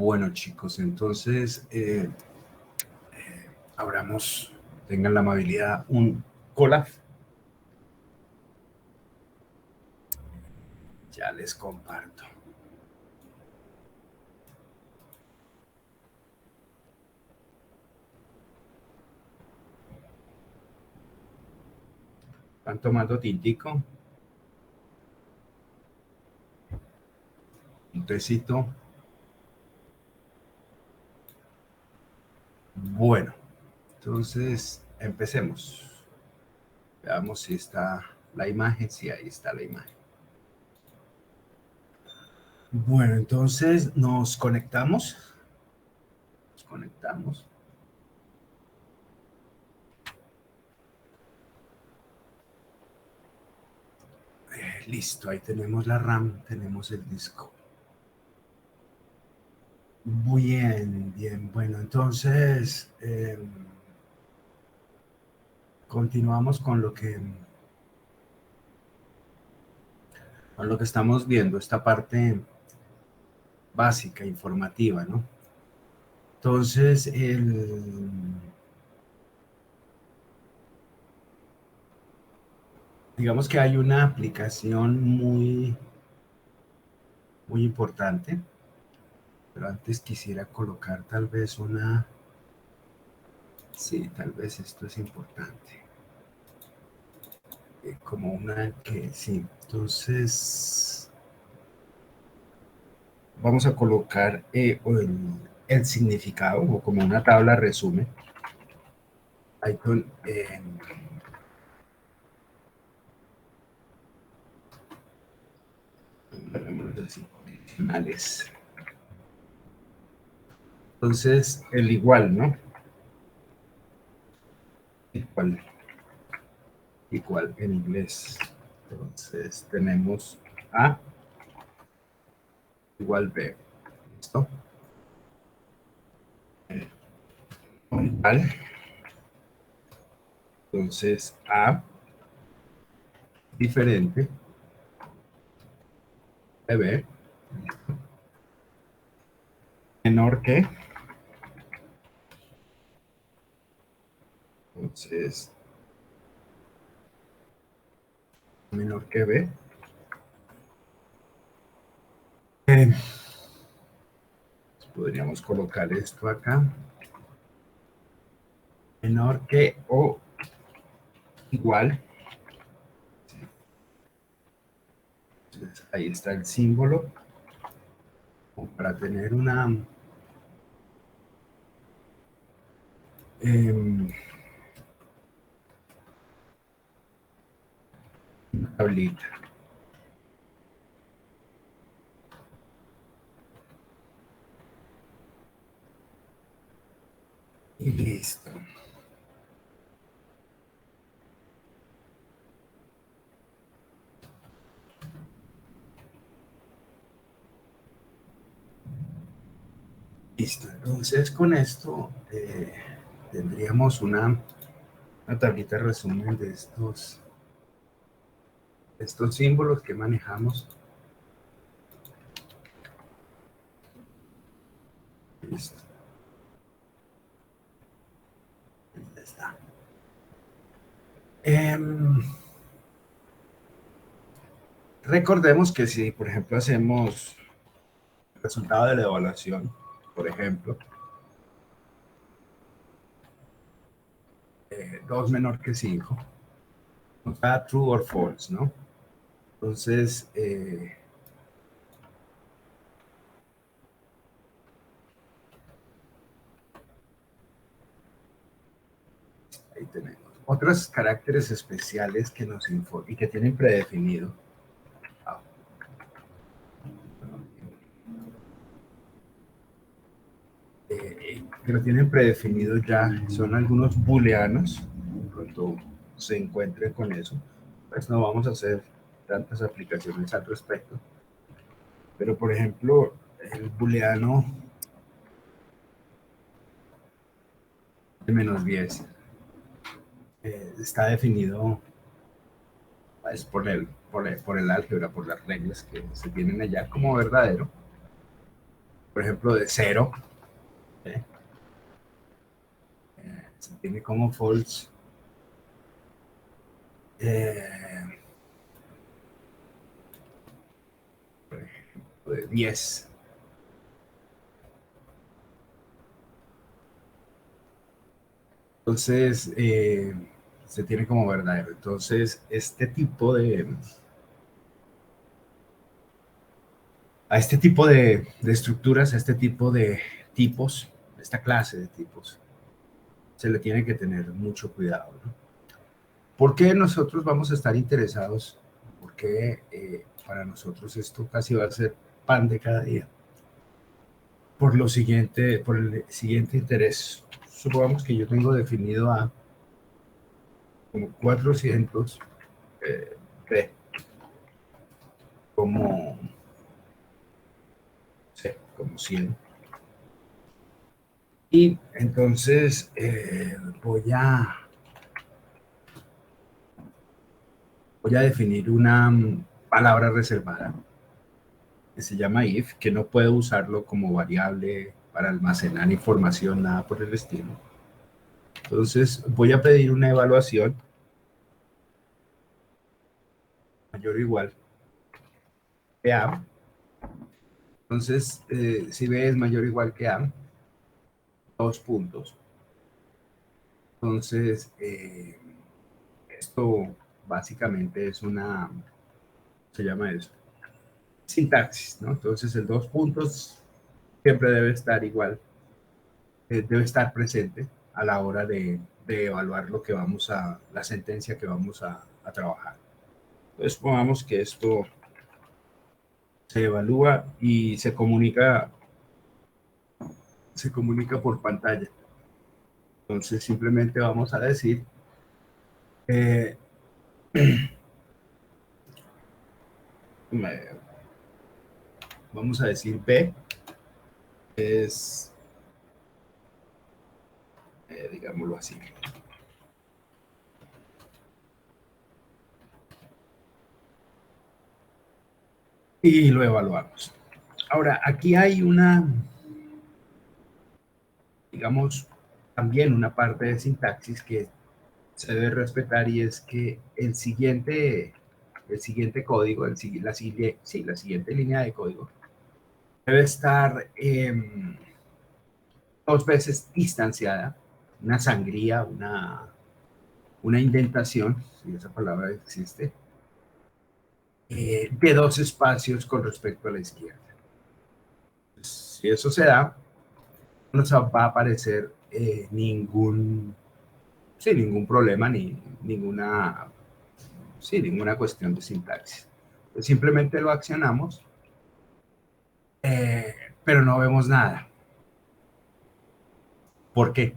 Bueno, chicos, entonces abramos, tengan la amabilidad, un Colaf. Ya les comparto. ¿Están tomando tintico? Un tecito. Bueno, entonces empecemos. Veamos si está la imagen. Sí, ahí está la imagen. Bueno, entonces nos conectamos. Nos conectamos. Listo, ahí tenemos la RAM, tenemos el disco. Bien, bien. Bueno, entonces continuamos con lo que estamos viendo, esta parte básica, informativa, ¿no? Entonces, digamos que hay una aplicación muy importante, pero antes quisiera colocar tal vez una, sí, tal vez esto es importante, como una que, sí, entonces vamos a colocar el significado o como una tabla resumen. Python condicionales. Entonces, el igual, ¿no? Igual en inglés. Entonces, tenemos A igual B. ¿Listo? Igual. Entonces, A diferente de B menor que. Entonces, menor que B. Eh, podríamos colocar esto acá. Menor que o igual. Entonces, ahí está el símbolo para tener una tablita. Y listo. Listo. Entonces, con esto tendríamos una tablita resumen de estos símbolos que manejamos. Listo. Ya está. Recordemos que si, por ejemplo, hacemos el resultado de la evaluación, por ejemplo, 2 menor que 5, nos da true or false, ¿no? Entonces, ahí tenemos. Otros caracteres especiales que nos informan y que tienen predefinido. Que lo tienen predefinido ya, son algunos booleanos. Pronto se encuentren con eso, pues no vamos a hacer tantas aplicaciones al respecto. Pero, por ejemplo, el booleano de -10 está definido pues, por el álgebra, por las reglas que se tienen allá como verdadero. por ejemplo, de 0. Se tiene como false. Por ejemplo, de 10. Entonces, se tiene como verdadero. Entonces, este tipo de estructuras, a este tipo de tipos, esta clase de tipos, se le tiene que tener mucho cuidado, ¿no? ¿Por qué nosotros vamos a estar interesados? Porque para nosotros esto casi va a ser pan de cada día. Por el siguiente interés. Supongamos que yo tengo definido a como 400 P, como, sí, como 100. Y entonces voy a definir una palabra reservada que se llama if, que no puedo usarlo como variable para almacenar información, nada por el estilo. Entonces voy a pedir una evaluación mayor o igual que A. Entonces, si B es mayor o igual que A, 2 puntos. Entonces, esto básicamente es se llama eso, sintaxis, ¿no? Entonces, el 2 puntos siempre debe estar igual, debe estar presente a la hora de evaluar la sentencia que vamos a trabajar. Entonces, pongamos que esto se evalúa y se comunica por pantalla. Entonces, simplemente vamos a decir, vamos a decir B es, digámoslo así. Y lo evaluamos. Ahora, aquí hay digamos, también una parte de sintaxis que se debe respetar, y es que el siguiente código, la siguiente línea de código, debe estar 2 veces distanciada, una sangría, una indentación, si esa palabra existe, de 2 espacios con respecto a la izquierda. Si eso se da, no se va a aparecer ningún problema ni ninguna cuestión de sintaxis. Pues simplemente lo accionamos, pero no vemos nada. ¿Por qué?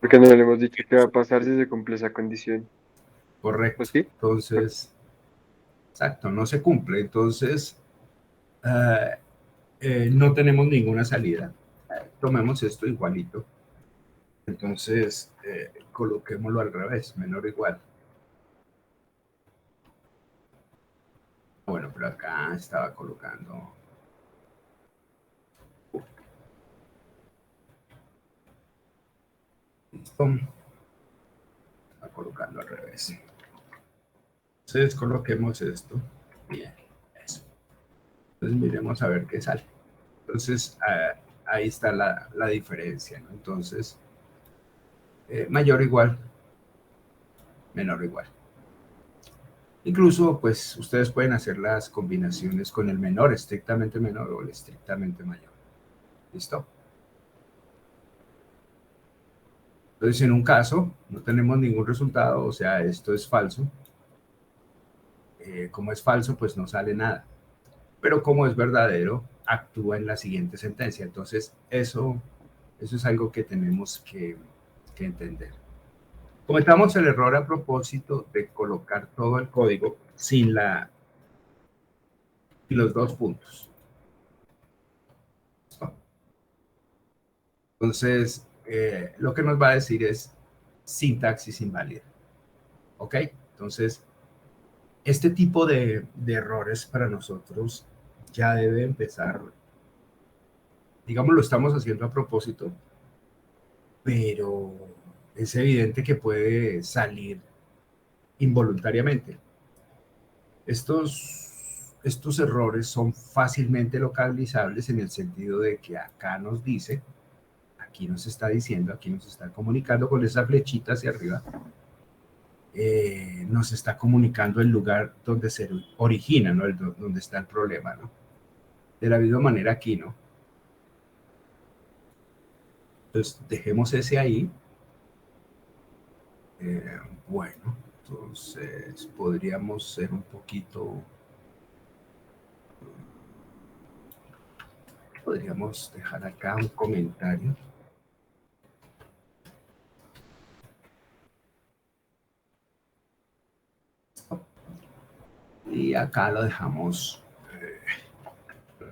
Porque no le hemos dicho qué va a pasar si se cumple esa condición. Correcto. ¿Pues sí? Entonces, exacto, no se cumple. Entonces, no tenemos ninguna salida. Tomemos esto igualito. Entonces, coloquémoslo al revés, menor o igual. Bueno, pero acá estaba colocando. Listo. Está colocando al revés. Entonces, coloquemos esto. Bien, eso. Entonces, miremos a ver qué sale. Entonces, ahí está la diferencia, ¿no? Entonces, mayor o igual, menor o igual. Incluso, pues, ustedes pueden hacer las combinaciones con el menor, estrictamente menor, o el estrictamente mayor. ¿Listo? Entonces, en un caso, no tenemos ningún resultado, o sea, esto es falso. Como es falso, pues no sale nada. Pero como es verdadero, actúa en la siguiente sentencia. Entonces, eso es algo que tenemos que entender. Cometamos el error a propósito de colocar todo el código sin los 2 puntos. Entonces, lo que nos va a decir es sintaxis inválida. ¿Ok? Entonces, Este tipo de errores para nosotros ya debe empezar, digamos, lo estamos haciendo a propósito, pero es evidente que puede salir involuntariamente. Estos errores son fácilmente localizables en el sentido de que acá nos dice, aquí nos está diciendo, aquí nos está comunicando con esa flechita hacia arriba, nos está comunicando el lugar donde se origina, ¿no? Donde está el problema, ¿no? De la misma manera aquí, ¿no? Entonces, dejemos ese ahí. Bueno, entonces podríamos ser un poquito... Podríamos dejar acá un comentario. Y acá lo dejamos,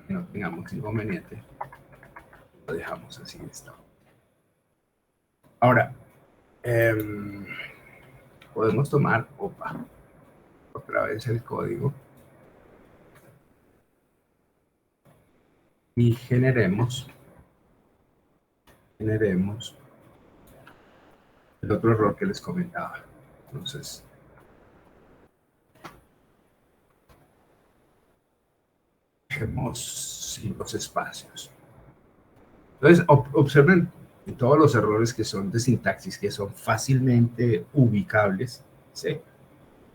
que no tengamos inconveniente. Lo dejamos así, está. Ahora, podemos tomar, otra vez el código. Y generemos el otro error que les comentaba. Entonces, dejemos los espacios. Entonces, observen todos los errores que son de sintaxis, que son fácilmente ubicables, ¿sí?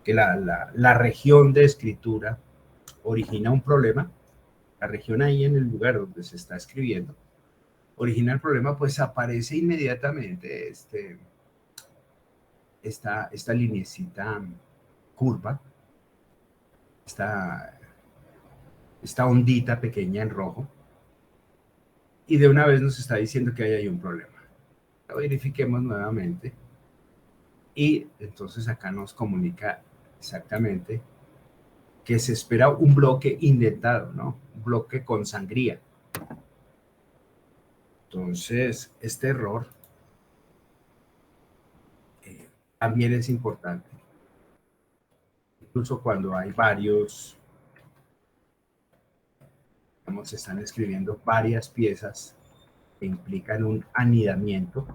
Que la región de escritura origina un problema, la región ahí en el lugar donde se está escribiendo, origina el problema, pues aparece inmediatamente esta lineecita curva, esta ondita pequeña en rojo, y de una vez nos está diciendo que hay un problema. Lo verifiquemos nuevamente, y entonces acá nos comunica exactamente que se espera un bloque indentado, ¿no? Un bloque con sangría. Entonces, este error también es importante. Incluso cuando hay varios, digamos, se están escribiendo varias piezas que implican un anidamiento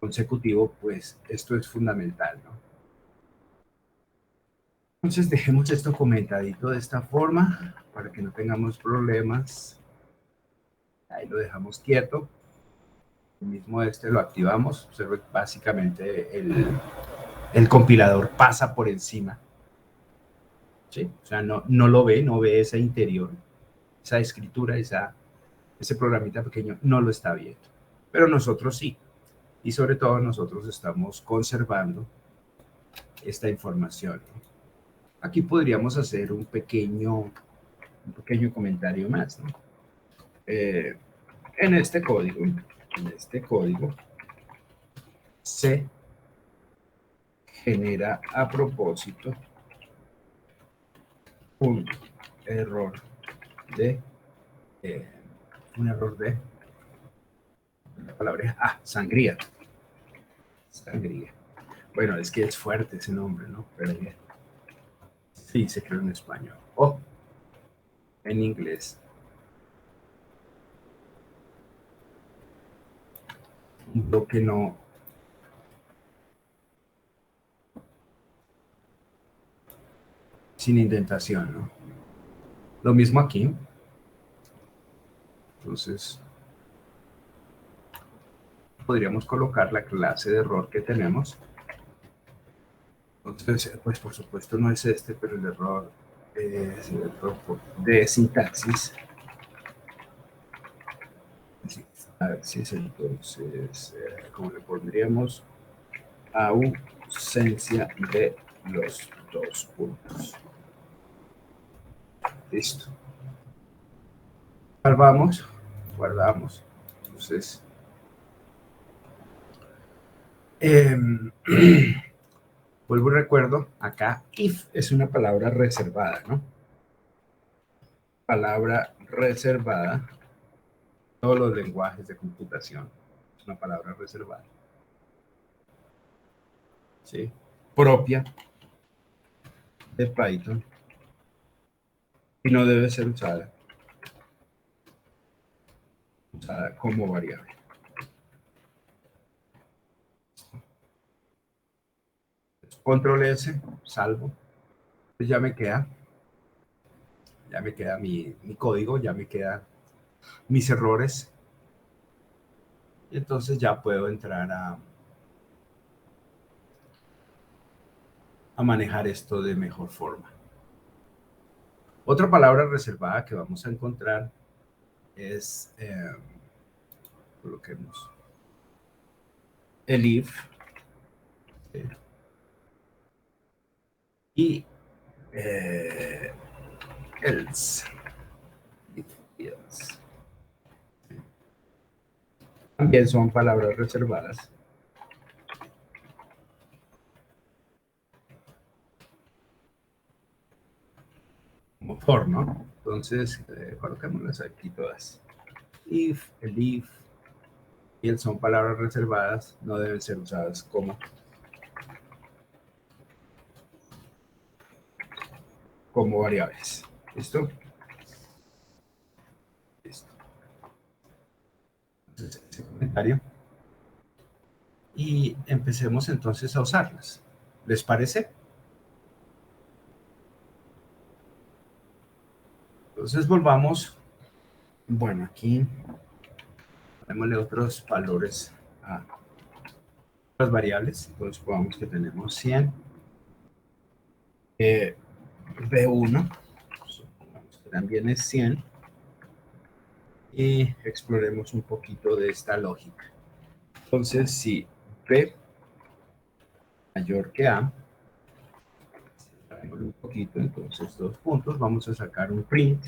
consecutivo, pues esto es fundamental, ¿no? Entonces, dejemos esto comentadito de esta forma para que no tengamos problemas. Ahí lo dejamos quieto. El mismo lo activamos. Observe, básicamente el compilador pasa por encima, ¿sí? O sea, no lo ve, no ve ese interior, esa escritura, ese programita pequeño no lo está viendo. Pero nosotros sí. Y sobre todo nosotros estamos conservando esta información, ¿no? Aquí podríamos hacer un pequeño comentario más, ¿no? En este código se genera a propósito un error de la palabra sangría. Bueno, es que es fuerte ese nombre, ¿no? Pero bien. Sí, se creó en español o en inglés. Un bloque no sin indentación, ¿no? Lo mismo aquí. Entonces, podríamos colocar la clase de error que tenemos. Entonces, pues por supuesto no es pero el error es el error de sintaxis. Sintaxis, entonces, ¿cómo le pondríamos? Ausencia de los dos puntos. Listo. Guardamos. Entonces, vuelvo y recuerdo, acá if es una palabra reservada, ¿no? Palabra reservada, todos los lenguajes de computación, es una palabra reservada. ¿Sí? Propia de Python y no debe ser usada como variable. Control S, salvo. Pues ya me queda mi código, ya me quedan mis errores. Y entonces ya puedo entrar a manejar esto de mejor forma. Otra palabra reservada que vamos a encontrar es, coloquemos, el if, y else. Else. También son palabras reservadas. Como for, ¿no? Entonces, coloquémoslas aquí todas. If, el if, y el son palabras reservadas, no deben ser usadas como variables. ¿Listo? Listo. Entonces, ese comentario. Y empecemos entonces a usarlas. ¿Les parece? Entonces volvamos. Bueno, aquí démosle otros valores a las variables. Entonces supongamos que tenemos 100. B1, supongamos que también es 100. Y exploremos un poquito de esta lógica. Entonces, si B mayor que A, un poquito, entonces 2 puntos, vamos a sacar un print,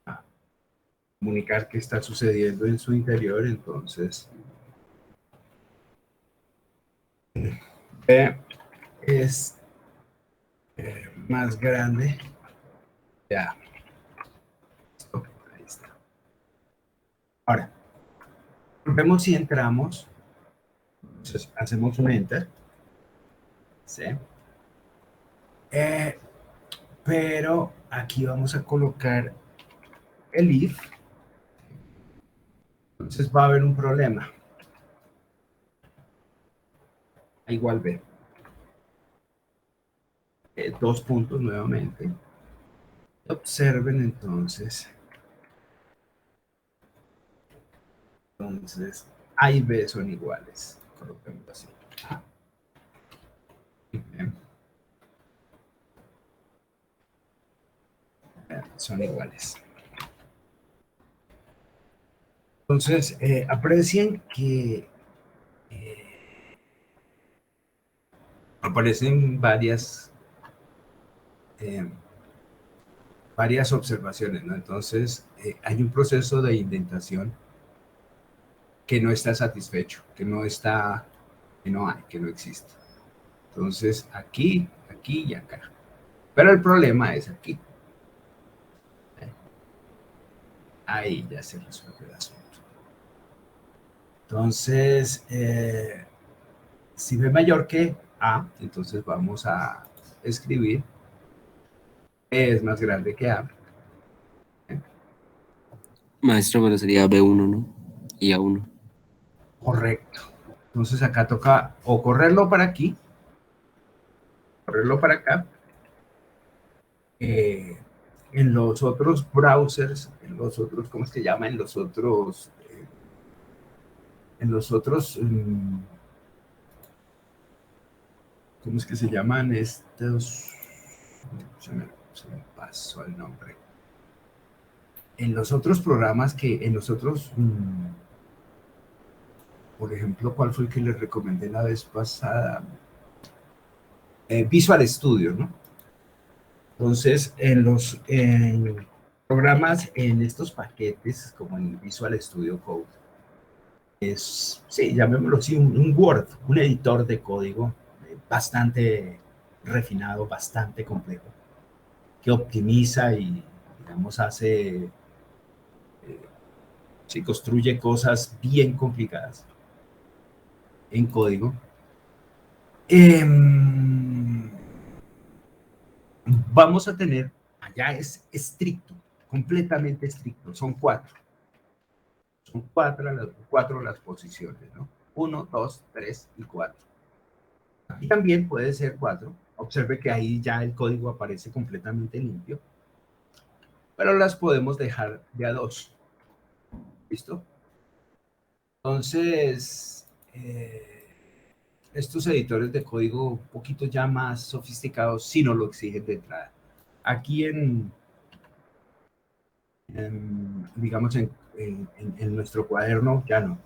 a comunicar qué está sucediendo en su interior. Entonces, B es más grande que A. Ahí está. Ahora, vemos si entramos, entonces hacemos un enter, ¿sí? Pero aquí vamos a colocar el if, entonces va a haber un problema. A igual B. 2 puntos nuevamente. Observen entonces. Entonces, A y B son iguales. Coloquemos así. A y B son iguales. Entonces, aprecien que aparecen varias observaciones, ¿no? Entonces, hay un proceso de indentación que no está satisfecho, que no hay, que no existe. Entonces, aquí y acá. Pero el problema es aquí. Ahí ya se resuelve el asunto. Entonces, si B mayor que A, entonces vamos a escribir B es más grande que A. Maestro, pero sería B1, ¿no? Y A1. Correcto. Entonces acá toca o correrlo para aquí, correrlo para acá. En los otros browsers, en los otros, ¿cómo es que llama? En los otros, ¿cómo es que se llaman estos? Se me pasó el nombre. En los otros programas en los otros, por ejemplo, ¿cuál fue el que les recomendé la vez pasada? Visual Studio, ¿no? Entonces, en programas, en estos paquetes, como en Visual Studio Code, sí, llamémoslo así, un Word, un editor de código bastante refinado, bastante complejo, que optimiza y, digamos, sí, construye cosas bien complicadas en código. vamos a tener, allá es estricto, completamente estricto, son cuatro. Son cuatro las posiciones, ¿no? 1, 2, 3 y 4. Aquí también puede ser 4. Observe que ahí ya el código aparece completamente limpio. Pero las podemos dejar de a 2. ¿Listo? Entonces, estos editores de código un poquito ya más sofisticados sí nos lo exigen de entrada. Aquí digamos, en nuestro cuaderno ya no.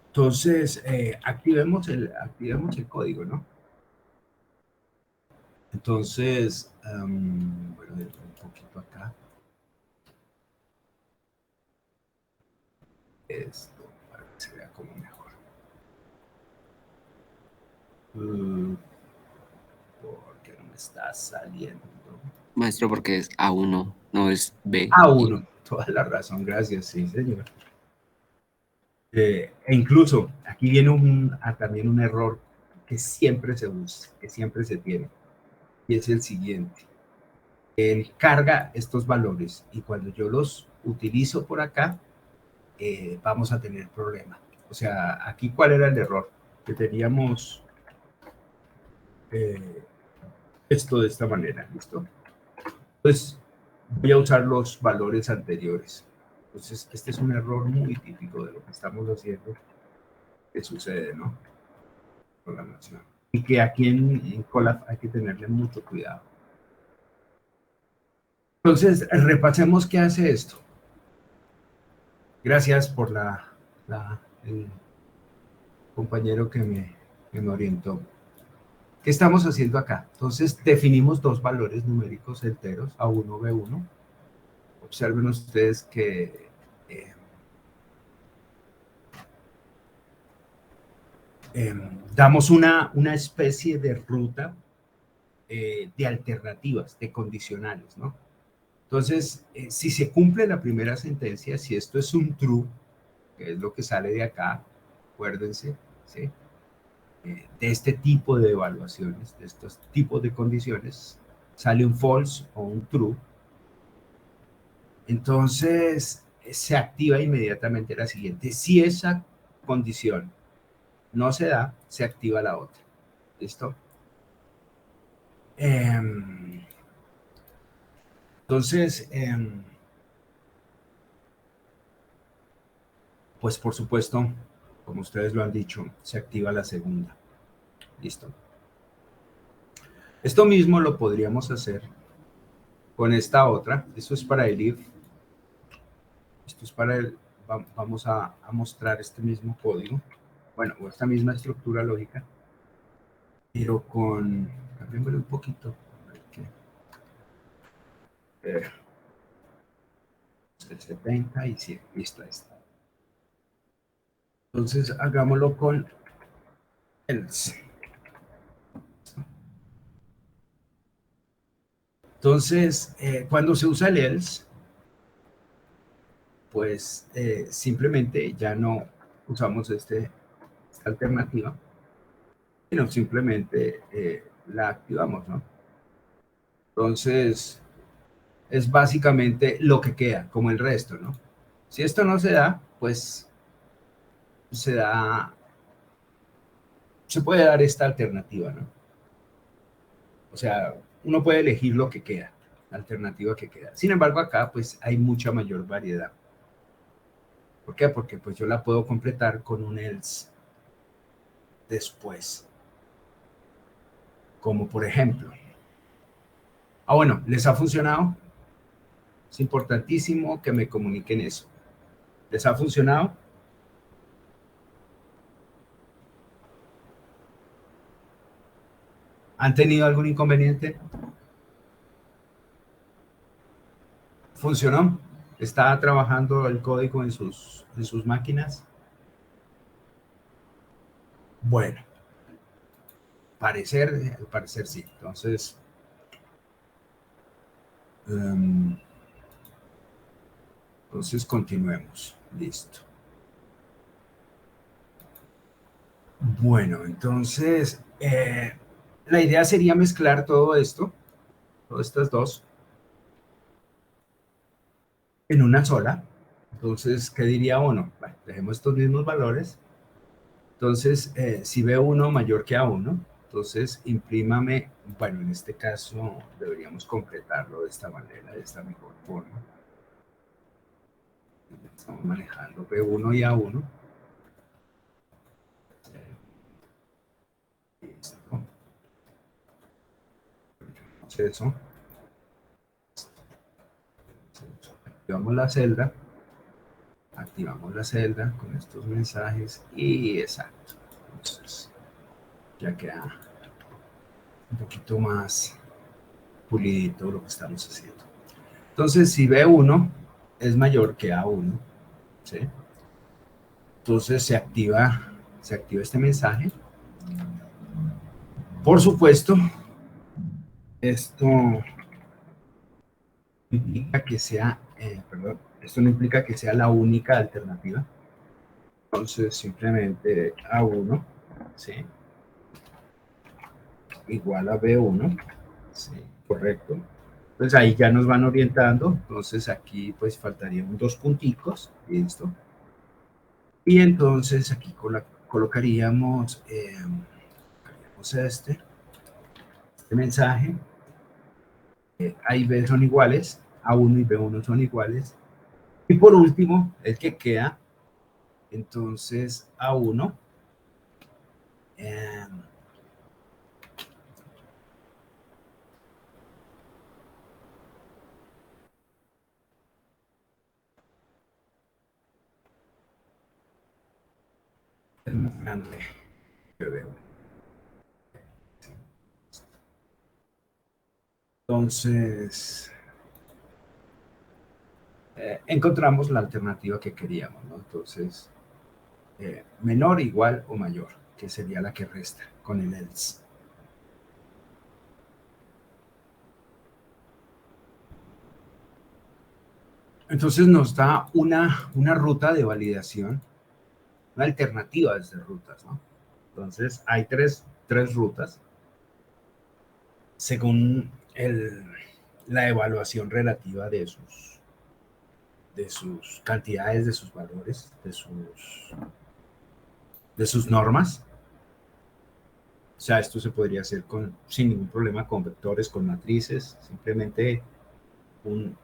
Entonces, activemos el código, ¿no? Entonces, bueno, un poquito acá. Esto, para que se vea como mejor. ¿Por qué no me está saliendo? Maestro, porque es A1, no es B. A1, toda la razón, gracias, sí, señor. E incluso aquí viene también un error que siempre se usa, que siempre se tiene, y es el siguiente. Él carga estos valores y cuando yo los utilizo por acá, vamos a tener problemas. O sea, aquí, ¿cuál era el error? Que teníamos esto de esta manera, ¿listo? Pues voy a usar los valores anteriores. Entonces, este es un error muy típico de lo que estamos haciendo, que sucede, ¿no? Programación. Y que aquí en Colab hay que tenerle mucho cuidado. Entonces, repasemos qué hace esto. Gracias por el compañero que me orientó. ¿Qué estamos haciendo acá? Entonces, definimos dos valores numéricos enteros, A1, B1. Observen ustedes que damos una especie de ruta de alternativas, de condicionales, ¿no? Entonces, si se cumple la primera sentencia, si esto es un true, que es lo que sale de acá, acuérdense, ¿sí? De este tipo de evaluaciones, de estos tipos de condiciones, sale un false o un true. Entonces, se activa inmediatamente la siguiente. Si esa condición no se da, se activa la otra. ¿Listo? Entonces, pues por supuesto, como ustedes lo han dicho, se activa la segunda. ¿Listo? Esto mismo lo podríamos hacer con esta otra. Esto es para el if. Esto es para el... Vamos a mostrar este mismo código. Bueno, o esta misma estructura lógica. Pero con... Cambiémosle un poquito. 70 y 100. Listo, ahí está. Entonces, hagámoslo con else. Entonces, cuando se usa el else, pues simplemente ya no usamos esta alternativa, sino simplemente la activamos, ¿no? Entonces, es básicamente lo que queda, como el resto, ¿no? Si esto no se da, pues se puede dar esta alternativa, ¿no? O sea, uno puede elegir lo que queda, la alternativa que queda. Sin embargo, acá pues hay mucha mayor variedad. ¿Por qué? Porque pues yo la puedo completar con un else después. Como por ejemplo. Bueno, ¿les ha funcionado? Es importantísimo que me comuniquen eso. ¿Les ha funcionado? ¿Han tenido algún inconveniente? ¿Funcionó? ¿Está trabajando el código en sus máquinas? Bueno, al parecer sí. Entonces, continuemos. Listo. Bueno, entonces, la idea sería mezclar todo esto, todas estas dos, en una sola. Entonces, ¿qué diría uno? Bueno, dejemos estos mismos valores. Entonces, si B1 mayor que A1, entonces imprímame, bueno, en este caso deberíamos completarlo de esta manera, de esta mejor forma. Estamos manejando B1 y A1. Listo. Eso. Activamos la celda con estos mensajes y exacto. Entonces, ya queda un poquito más pulidito lo que estamos haciendo. Entonces, si B1 es mayor que A1, ¿sí? Entonces se activa este mensaje. Por supuesto, esto implica que sea, perdón, esto no implica que sea la única alternativa. Entonces, simplemente A1, ¿sí? Igual a B1, ¿sí? Correcto. Pues ahí ya nos van orientando. Entonces aquí pues faltarían dos punticos, listo. Y entonces aquí colocaríamos este mensaje. A y B son iguales, A1 y B1 son iguales. Y por último, el que queda, entonces A1 es más grande que B1. Entonces, encontramos la alternativa que queríamos, ¿no? Entonces, menor, igual o mayor, que sería la que resta con el else. Entonces nos da una ruta de validación, una alternativa de rutas, ¿no? Entonces hay tres rutas según la evaluación relativa de sus cantidades, de sus valores, de sus normas. O sea, esto se podría hacer sin ningún problema con vectores, con matrices, simplemente un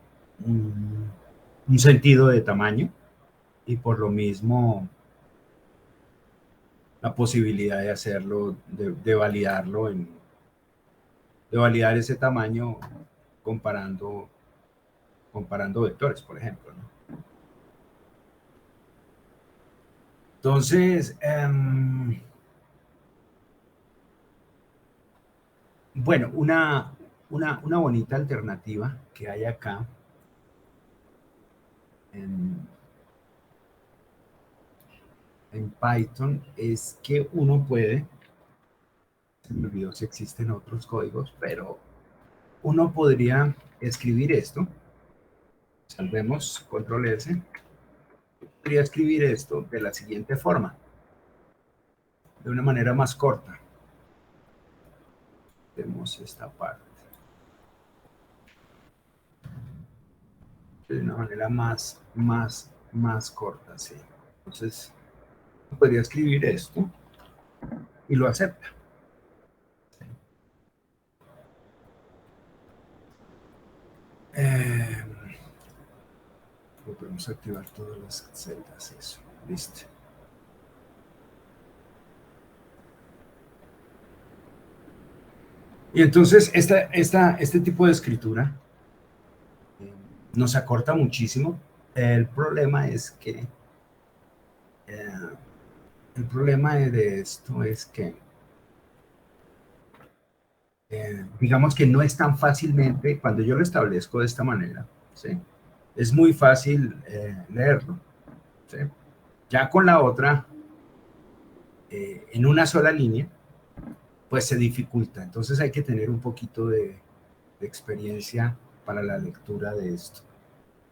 sentido de tamaño y por lo mismo la posibilidad de hacerlo, de validarlo, de validar ese tamaño comparando vectores, por ejemplo, ¿no? Entonces, bueno, una bonita alternativa que hay acá en Python es que uno puede, se me olvidó si existen otros códigos, pero uno podría escribir esto, salvemos, control S, podría escribir esto de la siguiente forma, de una manera más corta. Vemos esta parte. De una manera más corta, sí. Entonces, podría escribir esto y lo acepta. Podemos activar todas las celdas, eso, listo. Y entonces este tipo de escritura nos acorta muchísimo. El problema es que el problema de esto es que digamos que no es tan fácilmente, cuando yo lo establezco de esta manera, ¿sí? Es muy fácil leerlo, ¿sí? Ya con la otra, en una sola línea, pues se dificulta. Entonces hay que tener un poquito de experiencia para la lectura de esto.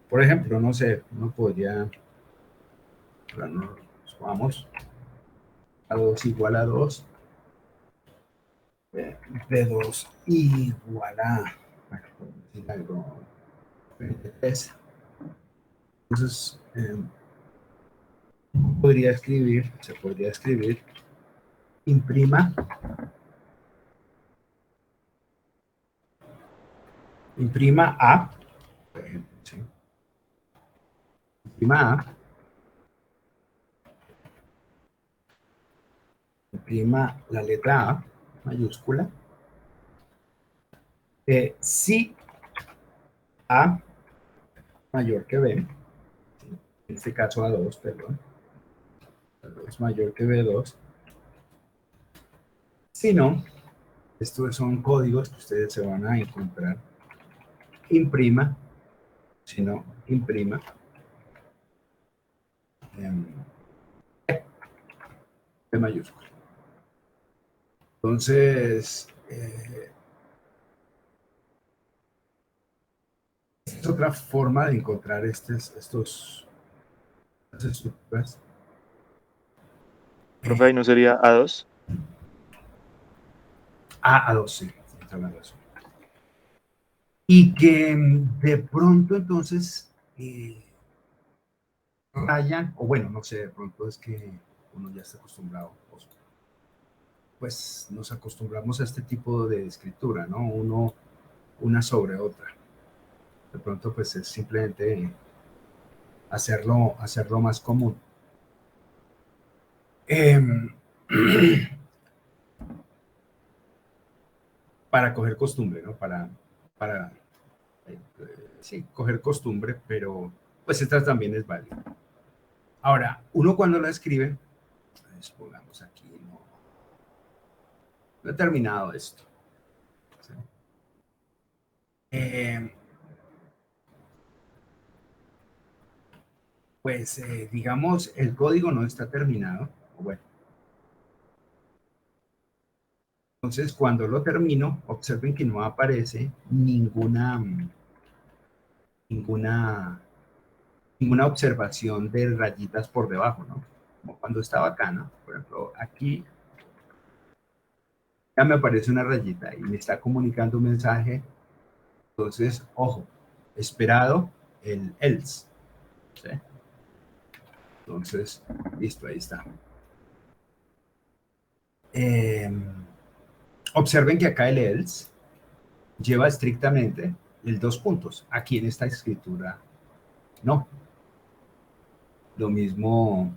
Por ejemplo, no sé, uno podría, vamos, A2 igual a 2, B2 igual a, bueno, por decir algo, B3. Entonces, se podría escribir, imprima A, por ejemplo, ¿sí? Imprima A, imprima la letra A, mayúscula, si A mayor que B, en este caso A2, perdón, A2 mayor que B2, si no, estos son códigos que ustedes se van a encontrar, imprima, si no, imprima, B mayúscula. Entonces, es otra forma de encontrar estas estructuras. Profe, ¿ahí no sería A2? A2, sí, tienes la razón. Y que de pronto entonces rayan, o bueno, no sé, de pronto es que uno ya está acostumbrado, pues nos acostumbramos a este tipo de escritura, ¿no? Una sobre otra. De pronto pues es simplemente hacerlo más común. Para coger costumbre, ¿no? Para sí, coger costumbre, pero pues esta también es válida. Ahora, uno cuando la escribe, pues, pongamos aquí, no he terminado esto. ¿Sí? Pues digamos, el código no está terminado. Bueno, entonces cuando lo termino, observen que no aparece ninguna observación de rayitas por debajo, ¿no? Como cuando estaba acá, ¿no? Por ejemplo, aquí ya me aparece una rayita y me está comunicando un mensaje. Entonces, ojo, esperado el else. ¿Sí? Entonces, listo, ahí está. Observen que acá el else lleva estrictamente el 2 puntos. Aquí en esta escritura, no. Lo mismo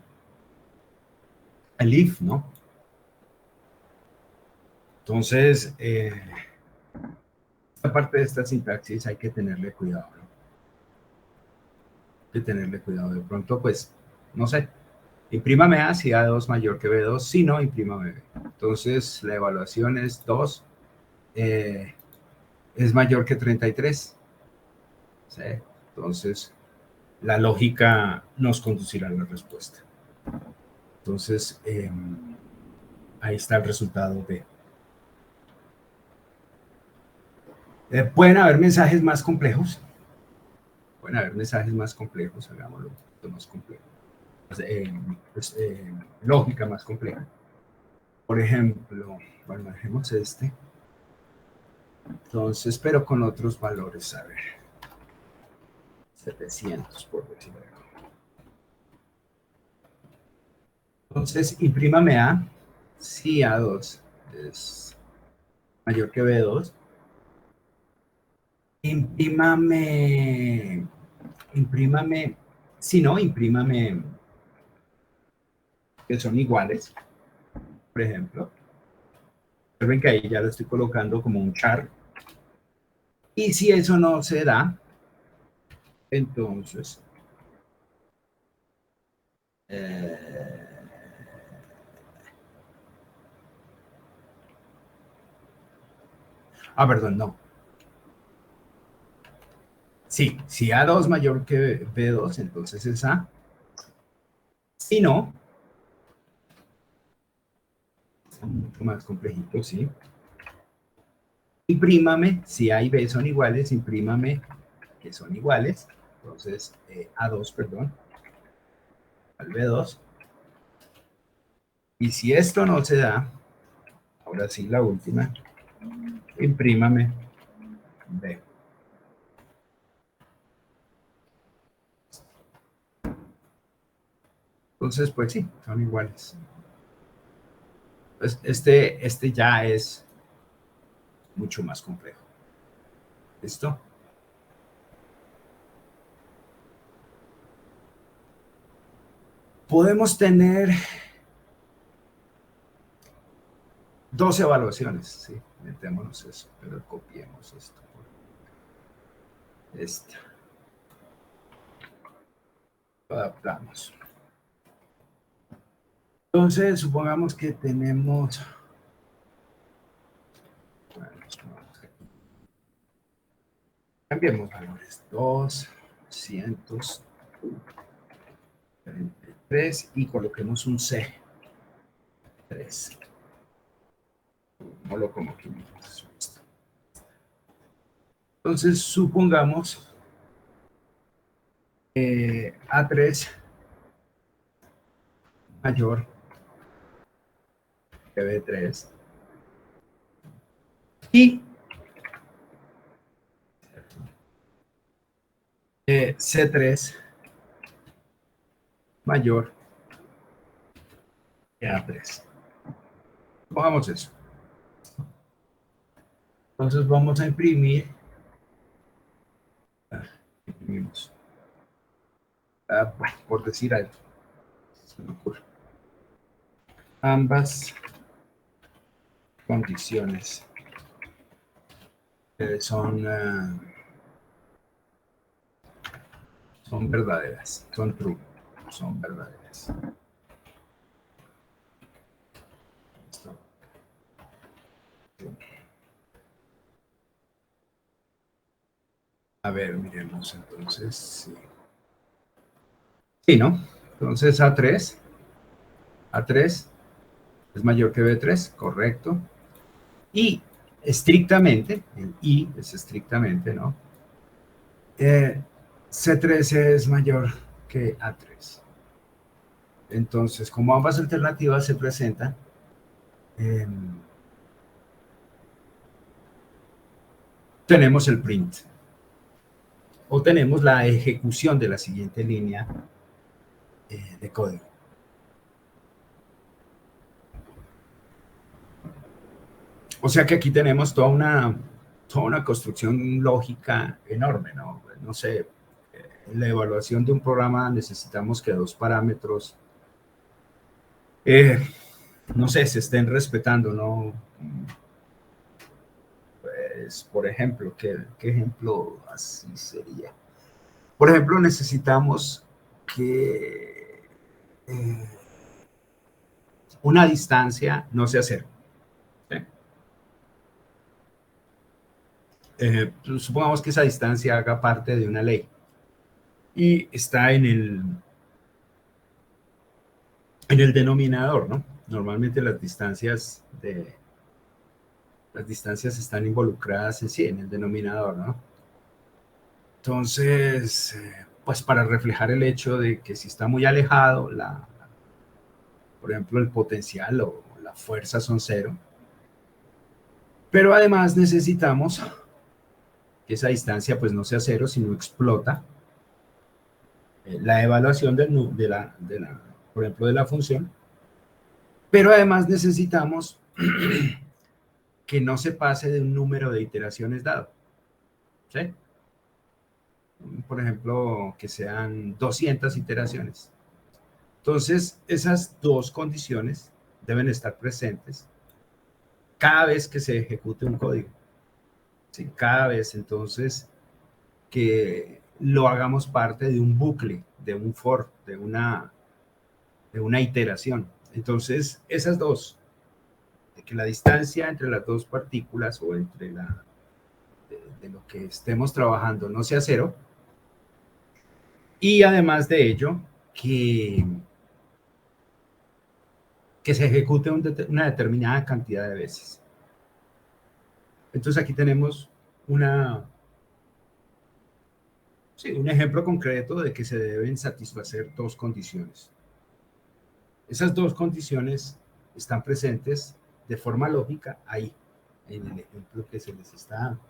el if, ¿no? Entonces, esta parte de esta sintaxis hay que tenerle cuidado, ¿no? Hay que tenerle cuidado. De pronto, pues, no sé, imprímame A si A2 mayor que B2, si no, imprímame B. Entonces, la evaluación es 2, es mayor que 33. ¿Sí? Entonces, la lógica nos conducirá a la respuesta. Entonces, ahí está el resultado B. Pueden haber mensajes más complejos. Pueden haber mensajes más complejos, hagámoslo un poquito más complejo. Lógica más compleja. Por ejemplo, bueno, dejemos este. Entonces, pero con otros valores, a ver. 700, por decir algo. Entonces, imprímame A, si A2 es mayor que B2. Imprímame, si no, imprímame que son iguales, por ejemplo. Ven que ahí ya lo estoy colocando como un char. Y si eso no se da, entonces perdón, no. Sí, si A2 mayor que B2, entonces es A. Si no, es mucho más complejito, ¿sí? Imprímame, si A y B son iguales, imprímame que son iguales. Entonces, A2, perdón, al B2. Y si esto no se da, ahora sí la última, imprímame B. Entonces, pues sí, son iguales. Pues este ya es mucho más complejo. ¿Listo? Podemos tener 2 evaluaciones, ¿sí? Metémonos eso, pero copiemos esto. Esta. Lo adaptamos. Entonces, supongamos que tenemos... Bueno, cambiemos valores. 243 y coloquemos un C. 3. No lo como 500. Entonces, supongamos A3 mayor que B3 y C3 mayor que A3. Pongamos eso. Entonces vamos a imprimir. Imprimimos. Bueno, por decir algo. Se me ocurre. Ambas condiciones son verdaderas, son true, son verdaderas. Listo. A ver, miremos entonces. Sí, sí, ¿no? Entonces A3 es mayor que B3, correcto. Y estrictamente, el I es estrictamente, ¿no? C3 es mayor que A3. Entonces, como ambas alternativas se presentan, tenemos el print. O tenemos la ejecución de la siguiente línea de código. O sea que aquí tenemos toda una construcción lógica enorme, ¿no? No sé, en la evaluación de un programa necesitamos que 2 parámetros, no sé, se estén respetando, ¿no? Pues, por ejemplo, ¿qué ejemplo así sería? Por ejemplo, necesitamos que una distancia no sea 0. Supongamos que esa distancia haga parte de una ley y está en el denominador, ¿no? Normalmente las distancias están involucradas en sí, en el denominador, ¿no? Entonces, pues para reflejar el hecho de que si está muy alejado, por ejemplo, el potencial o la fuerza son 0. Pero además necesitamos que esa distancia pues no sea 0, sino explota la evaluación por ejemplo, de la función. Pero además necesitamos que no se pase de un número de iteraciones dado. ¿Sí? Por ejemplo, que sean 200 iteraciones. Entonces, esas 2 condiciones deben estar presentes cada vez que se ejecute un código. ¿Sí? Cada vez, entonces, que lo hagamos parte de un bucle, de un for, de una iteración. Entonces, esas 2, de que la distancia entre las 2 partículas o entre de lo que estemos trabajando no sea 0, y además de ello, que se ejecute una determinada cantidad de veces. Entonces aquí tenemos un ejemplo concreto de que se deben satisfacer 2 condiciones. Esas 2 condiciones están presentes de forma lógica ahí. en el ejemplo que se les está dando.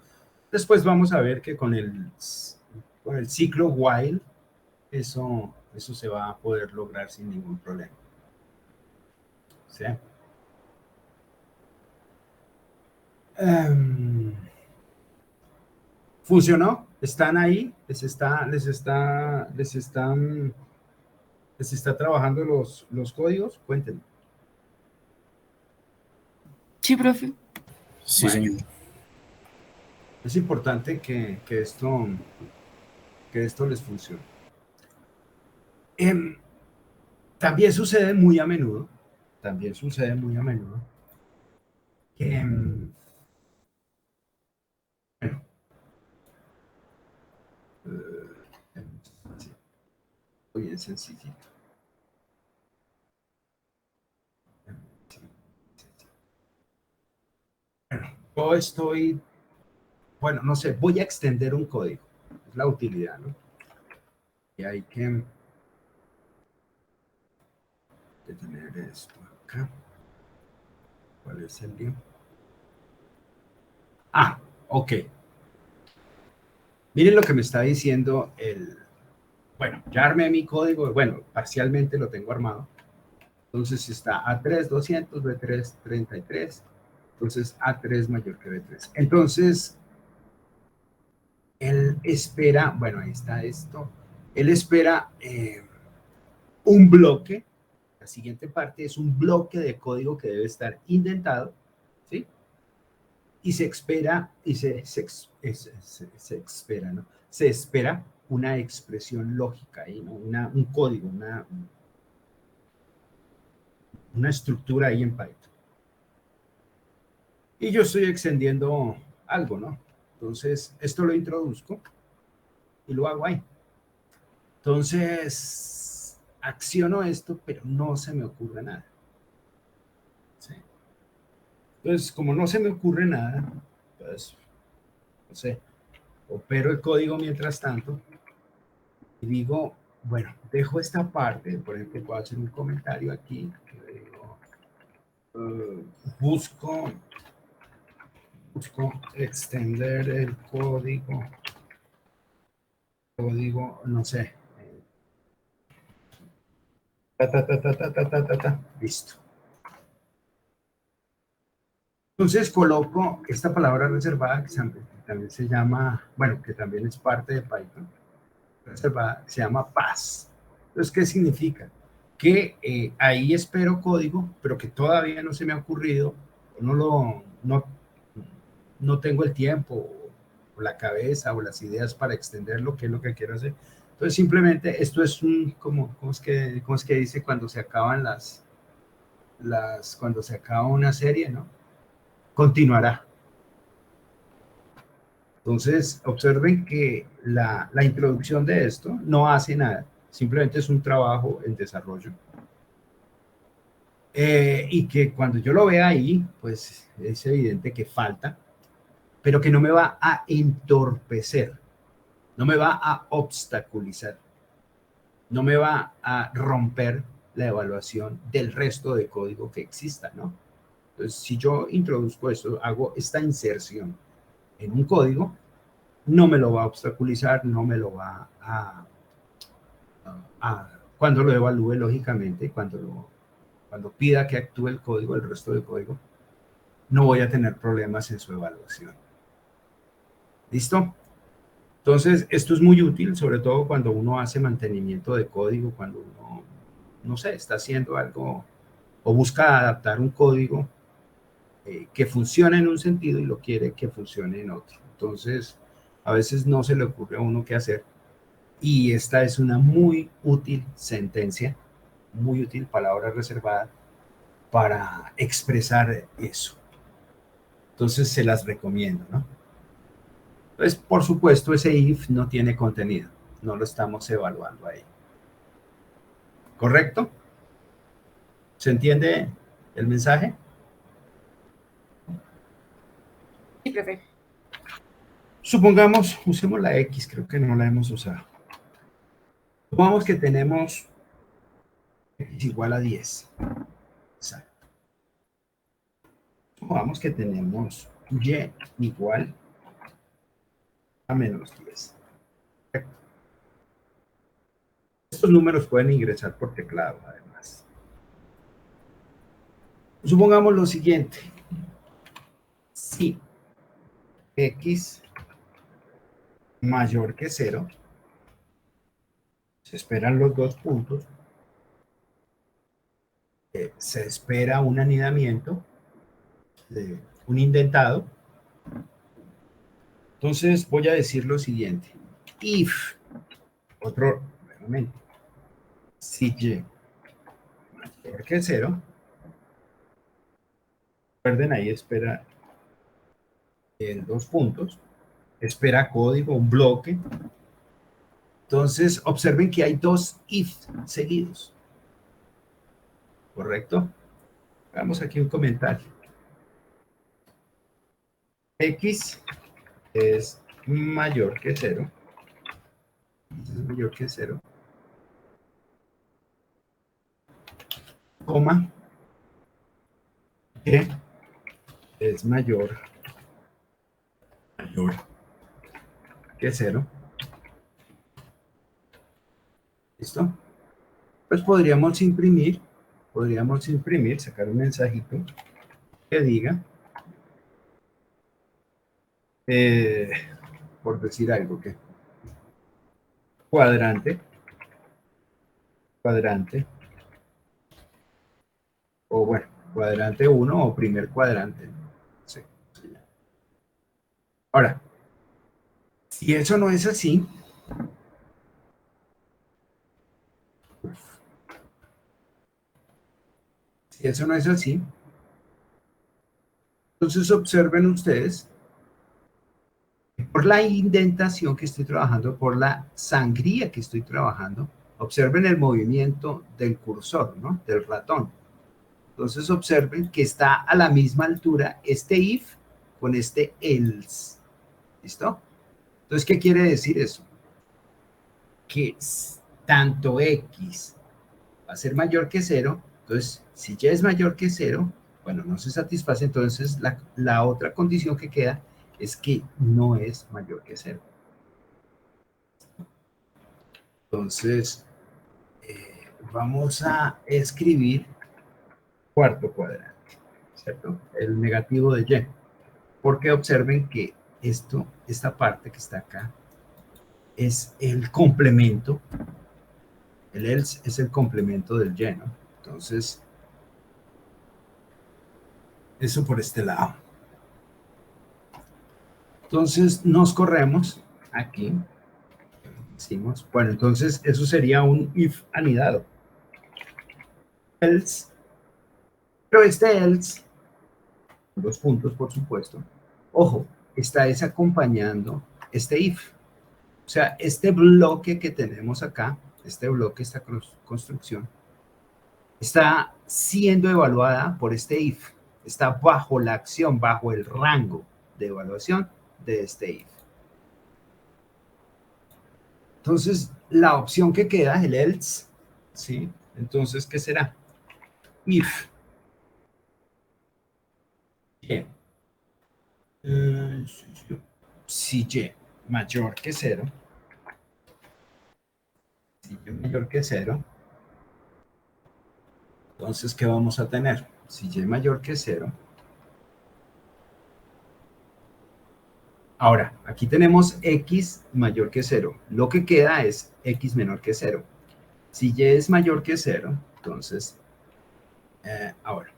Después vamos a ver que con el ciclo while eso se va a poder lograr sin ningún problema. ¿Sí? ¿Funcionó? ¿Están ahí? ¿Les está trabajando los códigos? Cuéntenme. Sí, profe. Sí, Bueno, señor. es importante que esto les funcione. También sucede muy a menudo que, bueno, sí, bien sencillito. Yo estoy, bueno, no sé, voy a extender un código. Es la utilidad, ¿no? Y hay que detener esto acá. ¿Cuál es el lío? Ah, ok. Miren lo que me está diciendo bueno, ya armé mi código, bueno, parcialmente lo tengo armado. Entonces está A3 200, B3 33. Entonces A3 mayor que B3. Entonces, él espera, bueno, ahí está esto. Él espera un bloque. La siguiente parte es un bloque de código que debe estar indentado, ¿sí? Y se espera, espera, ¿no? Se espera una expresión lógica ahí, ¿no? Un código, una estructura ahí en Python. Y yo estoy extendiendo algo, ¿no? Entonces, esto lo introduzco y lo hago ahí. Entonces, acciono esto, pero no se me ocurre nada. ¿Sí? Entonces, como no se me ocurre nada, pues, no sé, opero el código mientras tanto y digo, bueno, dejo esta parte, por ejemplo, puedo hacer un comentario aquí, que digo, busco extender el código, no sé, listo. Entonces coloco esta palabra reservada que también se llama, bueno, que también es parte de Python, reservada, se llama pass. Entonces, ¿qué significa? Que ahí espero código, pero que todavía no se me ha ocurrido, no tengo el tiempo, o la cabeza, o las ideas para extender lo que es lo que quiero hacer. Entonces, simplemente esto es ¿cómo es que dice cuando se acaban cuando se acaba una serie, ¿no? Continuará. Entonces, observen que la introducción de esto no hace nada, simplemente es un trabajo en desarrollo. Y que cuando yo lo vea ahí, pues es evidente que falta, pero que no me va a entorpecer, no me va a obstaculizar, no me va a romper la evaluación del resto de código que exista, ¿no? Entonces, si yo introduzco esto, hago esta inserción en un código, no me lo va a obstaculizar, no me lo va cuando lo evalúe lógicamente, cuando pida que actúe el código, el resto del código, no voy a tener problemas en su evaluación. ¿Listo? Entonces, esto es muy útil, sobre todo cuando uno hace mantenimiento de código, cuando uno, no sé, está haciendo algo o busca adaptar un código que funcione en un sentido y lo quiere que funcione en otro. Entonces, a veces no se le ocurre a uno qué hacer. Y esta es una muy útil sentencia, muy útil palabra reservada para expresar eso. Entonces, se las recomiendo, ¿no? Entonces, por supuesto, ese if no tiene contenido, no lo estamos evaluando ahí. ¿Correcto? ¿Se entiende el mensaje? Sí, profe. Supongamos, usemos la X, creo que no la hemos usado. Supongamos que tenemos X igual a 10. Exacto. Supongamos que tenemos y igual a menos 10. Perfecto. Estos números pueden ingresar por teclado, además. Supongamos lo siguiente. Si x mayor que 0, se esperan los dos puntos, se espera un anidamiento, un indentado. Entonces voy a decir lo siguiente. If, nuevamente, si y mayor que 0, recuerden ahí espera en dos puntos, espera código, un bloque. Entonces observen que hay dos if seguidos. ¿Correcto? Hagamos aquí un comentario. X es mayor que 0. Es mayor que 0. Coma. Y es mayor que 0. ¿Listo? Pues podríamos imprimir, sacar un mensajito que diga, por decir algo, que cuadrante, o bueno, cuadrante 1 o primer cuadrante. Sí. Ahora, si eso no es así, entonces observen ustedes, por la indentación que estoy trabajando, por la sangría que estoy trabajando, observen el movimiento del cursor, ¿no? Del ratón. Entonces observen que está a la misma altura este if con este else. ¿Listo? Entonces, ¿qué quiere decir eso? Que tanto x va a ser mayor que 0, entonces si y es mayor que 0, bueno, no se satisface, entonces la otra condición que queda es que no es mayor que 0. Entonces, vamos a escribir cuarto cuadrante, ¿cierto? El negativo de y. Porque observen que esta parte que está acá, es el complemento, el else es el complemento del y, ¿no? Entonces, eso por este lado. Entonces, nos corremos aquí. Decimos, bueno, entonces eso sería un if anidado. Else, pero este else, dos puntos por supuesto, ojo, está desacompañando este if. O sea, este bloque que tenemos acá, esta construcción, está siendo evaluada por este if. Está bajo la acción, bajo el rango de evaluación de este if. Entonces, la opción que queda, el else, ¿sí? Entonces, ¿qué será? If y. Si y mayor que 0, entonces, ¿qué vamos a tener? Si y mayor que 0. Ahora, aquí tenemos x mayor que 0. Lo que queda es x menor que 0. Si y es mayor que 0, entonces, ahora,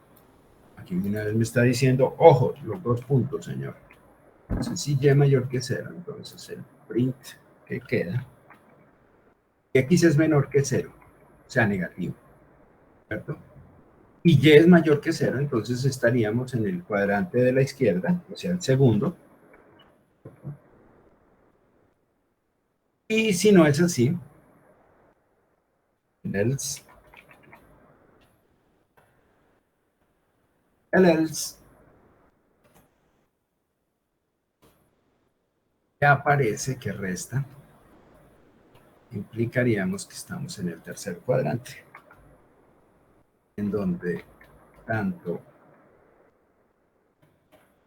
aquí una vez me está diciendo, ojo, los dos puntos, señor. Entonces, si y mayor que 0, entonces el print que queda, x es menor que 0, o sea, negativo, ¿cierto? Y y es mayor que 0, entonces estaríamos en el cuadrante de la izquierda, o sea, el segundo. Y si no es así, el else que aparece, que resta, implicaríamos que estamos en el tercer cuadrante, en donde tanto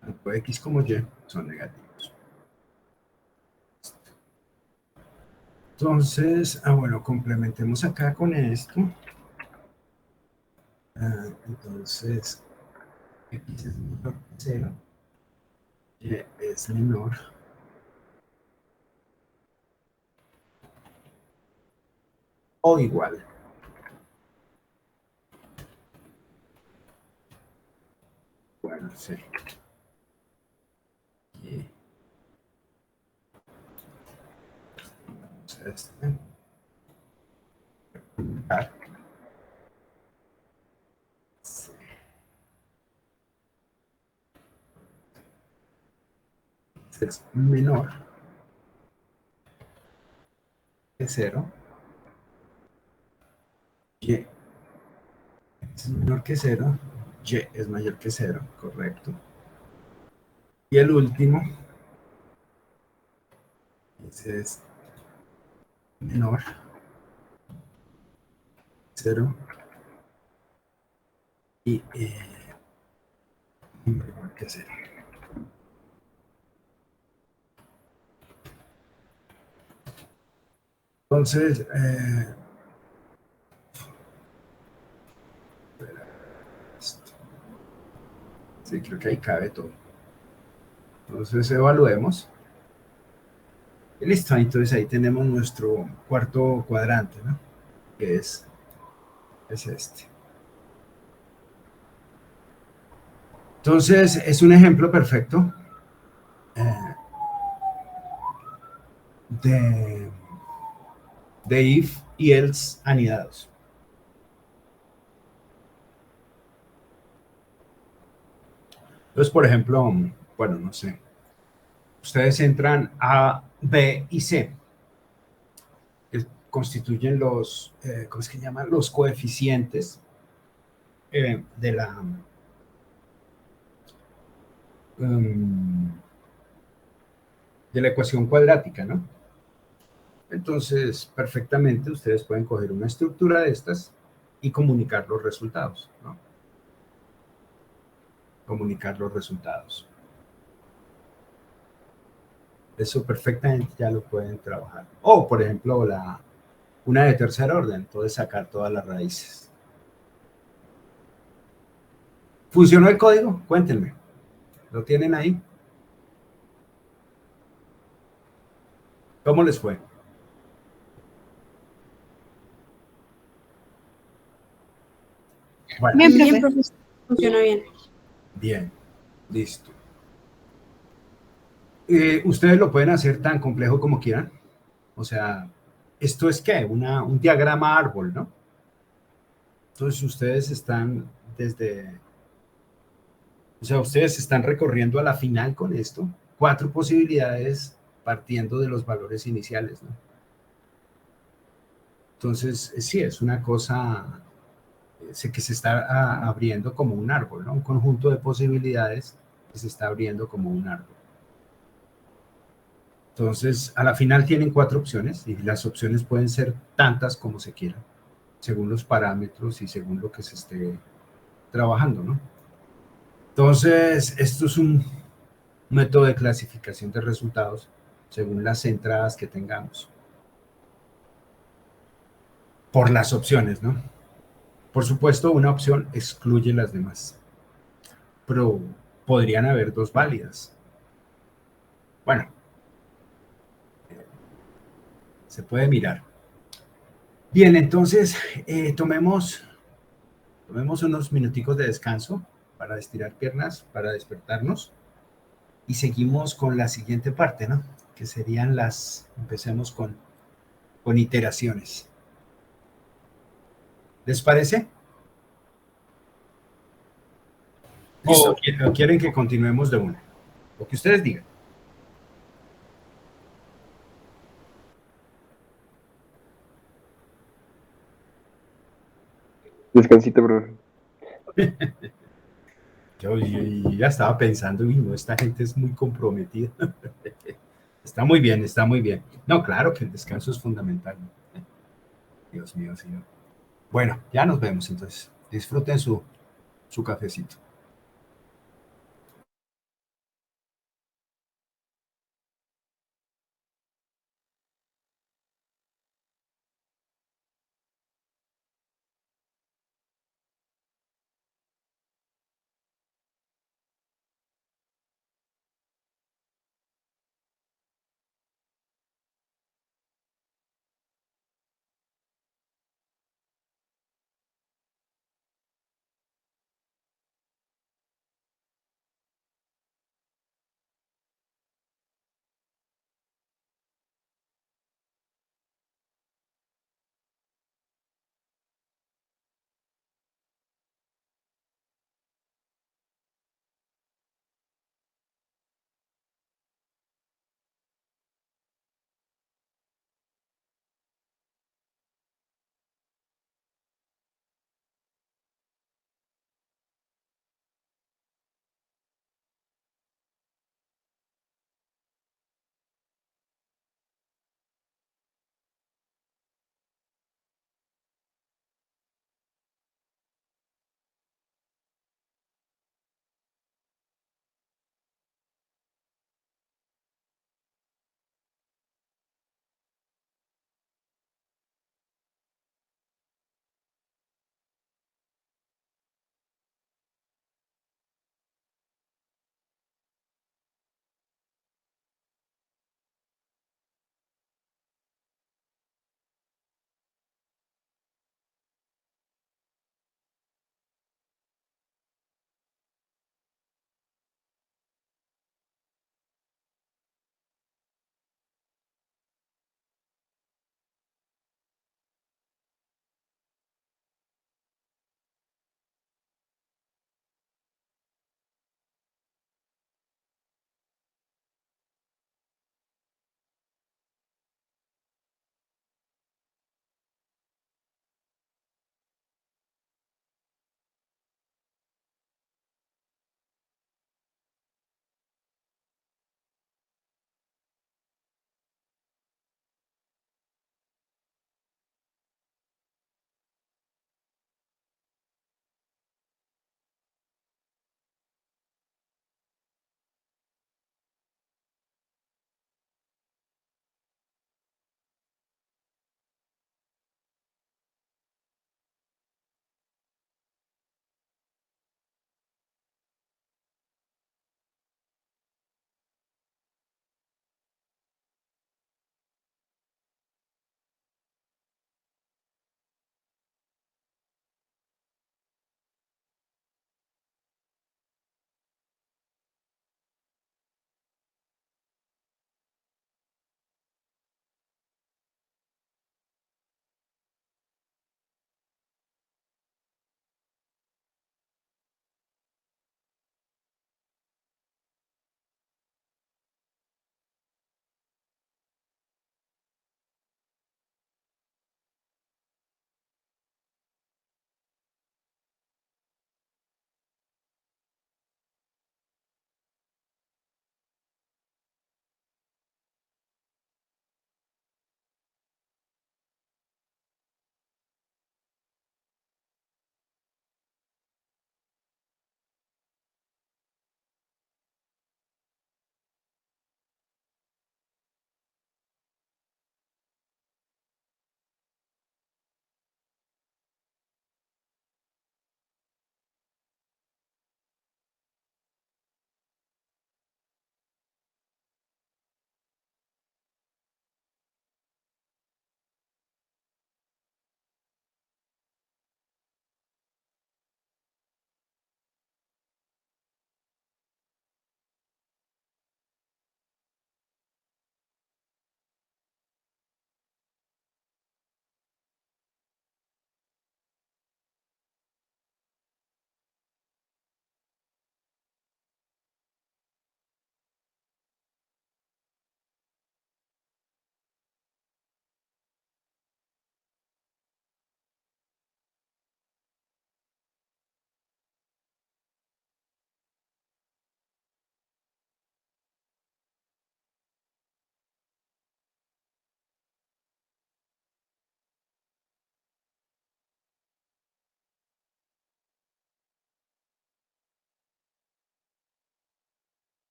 tanto X como Y son negativos. Entonces, bueno, complementemos acá con esto. Entonces, X es menor que 0, Y es menor o igual. Bueno, sí. Y entonces, ah, sí, es menor que 0. Y es menor que 0. Y es mayor que 0, correcto. Y el último, ese es menor que 0 y menor que 0. Entonces, sí, creo que ahí cabe todo. Entonces, evaluemos. Y listo, entonces ahí tenemos nuestro cuarto cuadrante, ¿no? Que es este. Entonces, es un ejemplo perfecto eh, de, de if y else anidados. Entonces, por ejemplo, bueno, no sé, ustedes entran A, B y C, que constituyen los, ¿cómo es que llaman? Los coeficientes de um, de la ecuación cuadrática, ¿no? Entonces, perfectamente ustedes pueden coger una estructura de estas y comunicar los resultados, ¿no? Comunicar los resultados. Eso perfectamente ya lo pueden trabajar. O, por ejemplo, una de tercer orden, entonces sacar todas las raíces. ¿Funcionó el código? Cuéntenme. ¿Lo tienen ahí? ¿Cómo les fue? Bueno, Bien, profesor. Funcionó bien. bien, listo. Ustedes lo pueden hacer tan complejo como quieran. O sea, ¿esto es qué? Un diagrama árbol, ¿no? Entonces ustedes están o sea, ustedes están recorriendo a la final con esto, 4 posibilidades partiendo de los valores iniciales, ¿no? Entonces, sí, es una cosa sé que se está abriendo como un árbol, ¿no? Un conjunto de posibilidades que se está abriendo como un árbol. Entonces, a la final tienen 4 opciones y las opciones pueden ser tantas como se quieran, según los parámetros y según lo que se esté trabajando, ¿no? Entonces, esto es un método de clasificación de resultados según las entradas que tengamos. Por las opciones, ¿no? Por supuesto, una opción excluye las demás, pero podrían haber 2 válidas. Bueno, se puede mirar. Bien, entonces tomemos unos minuticos de descanso para estirar piernas, para despertarnos y seguimos con la siguiente parte, ¿no? Que serían empecemos con iteraciones. ¿Les parece? ¿O quieren que continuemos de una? Lo que ustedes digan. Descansito, bro. Yo ya estaba pensando, uy, no, esta gente es muy comprometida. Está muy bien, está muy bien. No, claro que el descanso es fundamental, ¿no? Dios mío, señor. Bueno, ya nos vemos entonces. Disfruten su cafecito.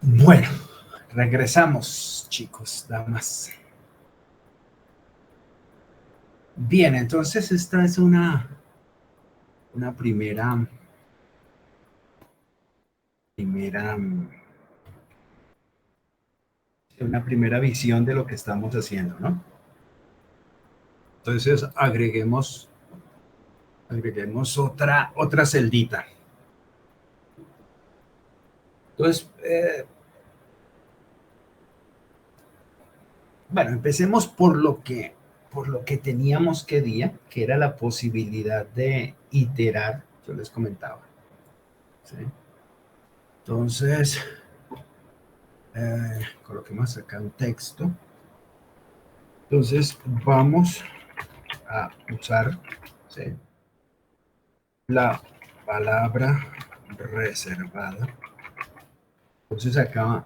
Bueno, regresamos, chicos, damas. Bien, entonces esta es una primera visión de lo que estamos haciendo, ¿no? Entonces agreguemos otra celdita. Entonces, bueno, empecemos por lo que teníamos que era la posibilidad de iterar, yo les comentaba. ¿Sí? Entonces, coloquemos acá un texto. Entonces, vamos a usar, ¿sí?, la palabra reservada. Entonces, acá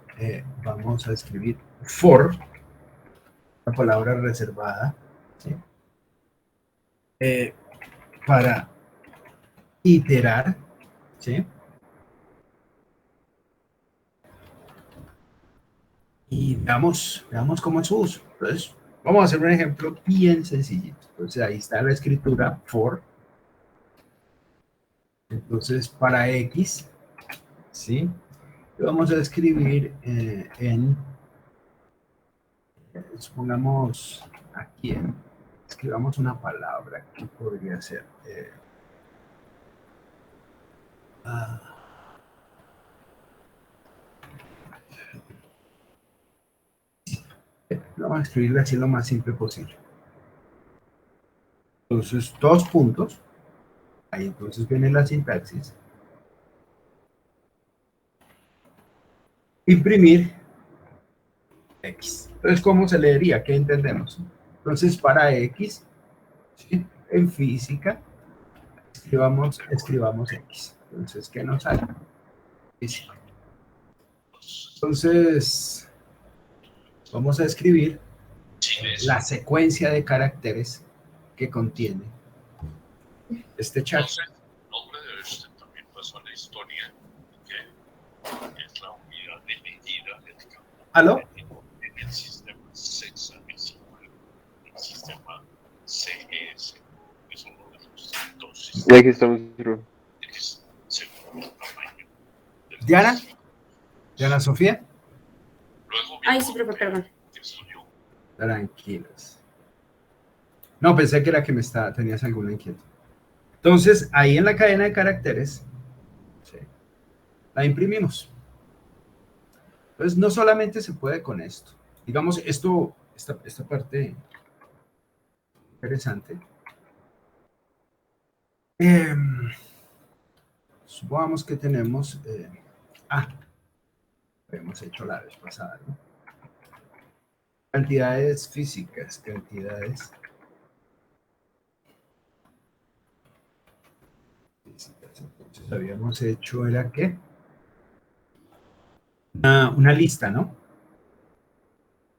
vamos a escribir for, la palabra reservada, ¿sí?, para iterar, ¿sí? Y veamos cómo es su uso. Entonces, vamos a hacer un ejemplo bien sencillito. Entonces, ahí está la escritura for. Entonces, para X, ¿sí?, vamos a escribir supongamos, aquí, escribamos una palabra. ¿Qué podría ser? Vamos a escribirla así lo más simple posible. Entonces, dos puntos. Ahí entonces viene la sintaxis. Imprimir X. Entonces, ¿cómo se leería? ¿Qué entendemos? Entonces, para X, ¿sí?, en física, escribamos X. Entonces, ¿qué nos sale? Física. Entonces, vamos a escribir la secuencia de caracteres que contiene este chat. El nombre de este también pasó a la historia, que es la unidad de medida del campo ¿Aló? en el sistema hexadecimal, el sistema CES, que es uno de los dos Ya sistemas que estamos, bro. que es según el tamaño del ¿Diana? sistema. ¿Diana Sofía? Luego Ay, vino sí, profe, perdón. que estudió Tranquilos. No, pensé que era que tenías alguna inquietud. Entonces, ahí en la cadena de caracteres, ¿sí?, la imprimimos. Entonces, no solamente se puede con esto. Digamos, esta parte interesante. Supongamos que tenemos... hemos hecho la vez pasada, ¿no? Cantidades físicas, cantidades físicas. Entonces, habíamos hecho, ¿era qué? Una lista, ¿no?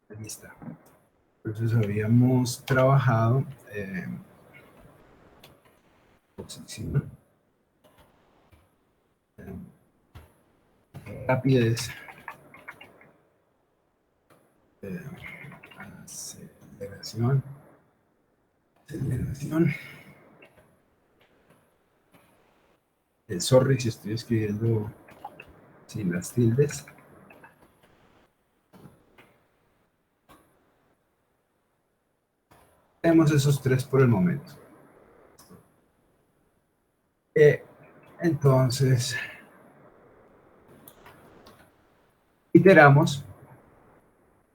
Una lista. Entonces, habíamos trabajado posición, rapidez, aceleración, sorry si estoy escribiendo sin las tildes. Tenemos esos tres por el momento. Entonces, iteramos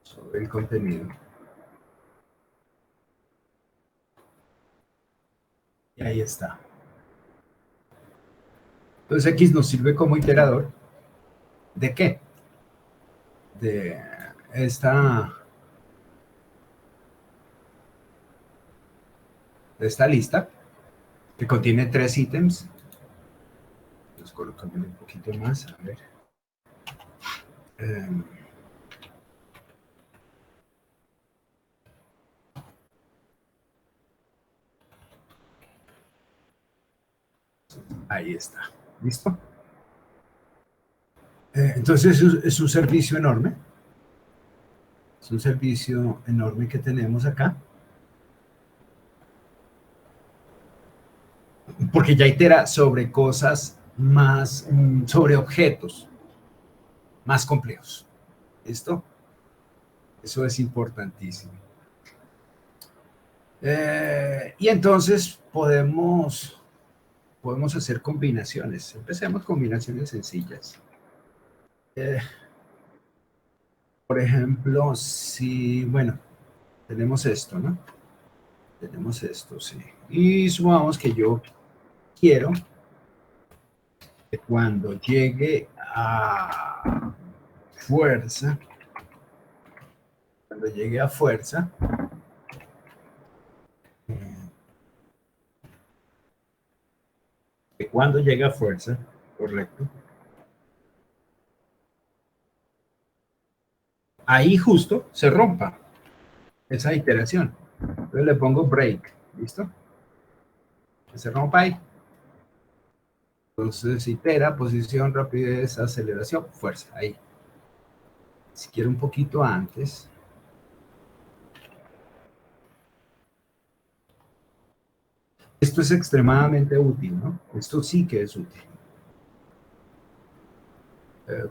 sobre el contenido. Y ahí está. Entonces, X nos sirve como iterador. ¿De qué? De esta lista que contiene 3 ítems. Los colocamos un poquito más, a ver. Ahí está. ¿Listo? Entonces es un servicio enorme. Es un servicio enorme que tenemos acá. Porque ya itera sobre cosas más, sobre objetos más complejos. ¿Listo? Eso es importantísimo. Y entonces podemos hacer combinaciones. Empecemos combinaciones sencillas. Por ejemplo, si, bueno, tenemos esto, ¿no? Tenemos esto, sí. Y supongamos que yo quiero que cuando llegue a fuerza, que cuando llegue a fuerza, correcto, ahí justo se rompa esa iteración. Entonces le pongo break, ¿listo? Que se rompa ahí. Entonces itera, posición, rapidez, aceleración, fuerza, ahí. Si quiero un poquito antes. Esto es extremadamente útil, ¿no? Esto sí que es útil.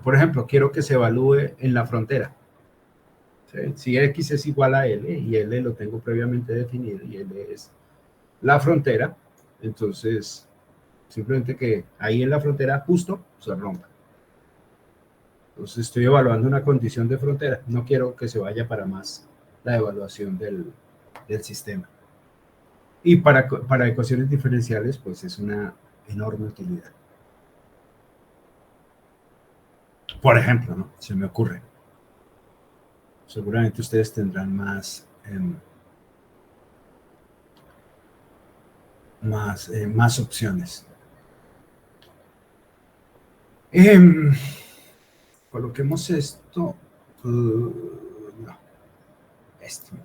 Por ejemplo, quiero que se evalúe en la frontera. ¿Sí? Si X es igual a L y L lo tengo previamente definido y L es la frontera, entonces simplemente que ahí en la frontera justo se rompa. Entonces estoy evaluando una condición de frontera. No quiero que se vaya para más la evaluación del sistema. Y para ecuaciones diferenciales, pues es una enorme utilidad. Por ejemplo, ¿no? Se me ocurre. Seguramente ustedes tendrán más opciones. Coloquemos esto. No, esto.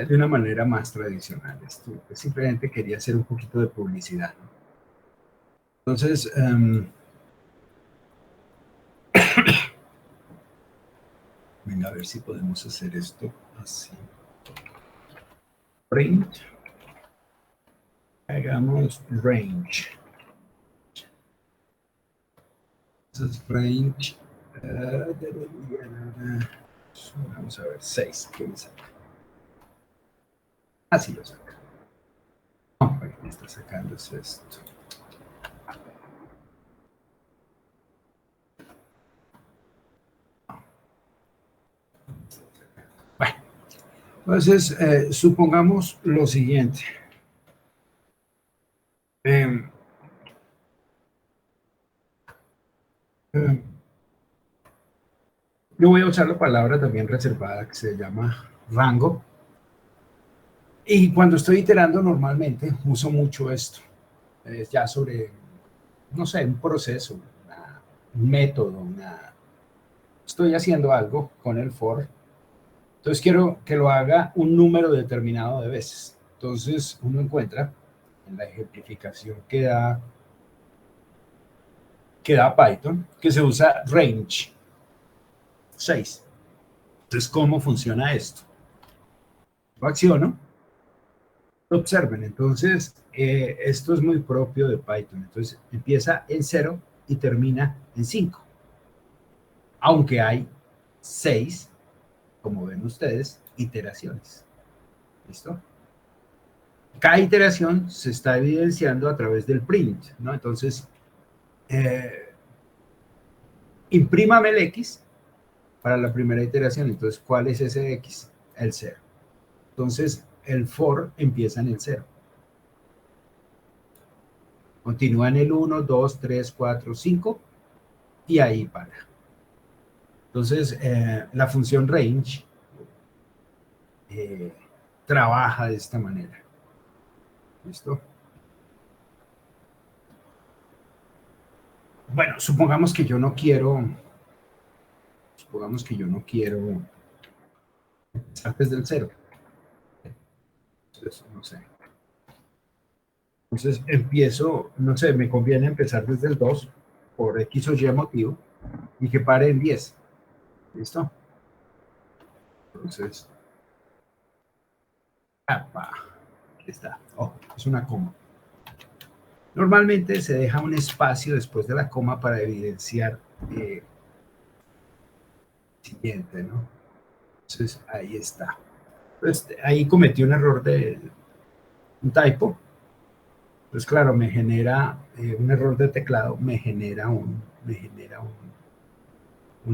De una manera más tradicional. Esto simplemente quería hacer un poquito de publicidad, ¿no? Entonces, venga, a ver si podemos hacer esto así. Print. Hagamos range. Entonces, range. Vamos a ver, 6. ¿Qué me saca? Así lo saca. No, lo que me está sacando es esto. Bueno, entonces, supongamos lo siguiente. Yo voy a usar la palabra también reservada que se llama rango. Y cuando estoy iterando normalmente uso mucho esto. Es ya sobre, no sé, un proceso, un método, estoy haciendo algo con el for. Entonces quiero que lo haga un número determinado de veces. Entonces uno encuentra en la ejemplificación que da Python, que se usa range 6. Entonces, ¿cómo funciona esto? Lo acciono. Observen, entonces, esto es muy propio de Python. Entonces, empieza en 0 y termina en 5. Aunque hay 6, como ven ustedes, iteraciones. ¿Listo? Cada iteración se está evidenciando a través del print, ¿no? Entonces, imprímame el X para la primera iteración. Entonces, ¿cuál es ese X? El 0. Entonces, el for empieza en el 0. Continúa en el 1, 2, 3, 4, 5 y ahí para. Entonces, la función range trabaja de esta manera. ¿Listo? Bueno, supongamos que yo no quiero empezar desde el 0. Entonces, no sé. Entonces empiezo, no sé, me conviene empezar desde el 2 por X o Y motivo, y que pare en 10. ¿Listo? Entonces, ¡apa! Aquí está. Oh, es una coma. Normalmente se deja un espacio después de la coma para evidenciar siguiente, ¿no? Entonces, ahí está. Pues ahí cometí un error de un typo. Pues claro, me genera un error de teclado, me genera un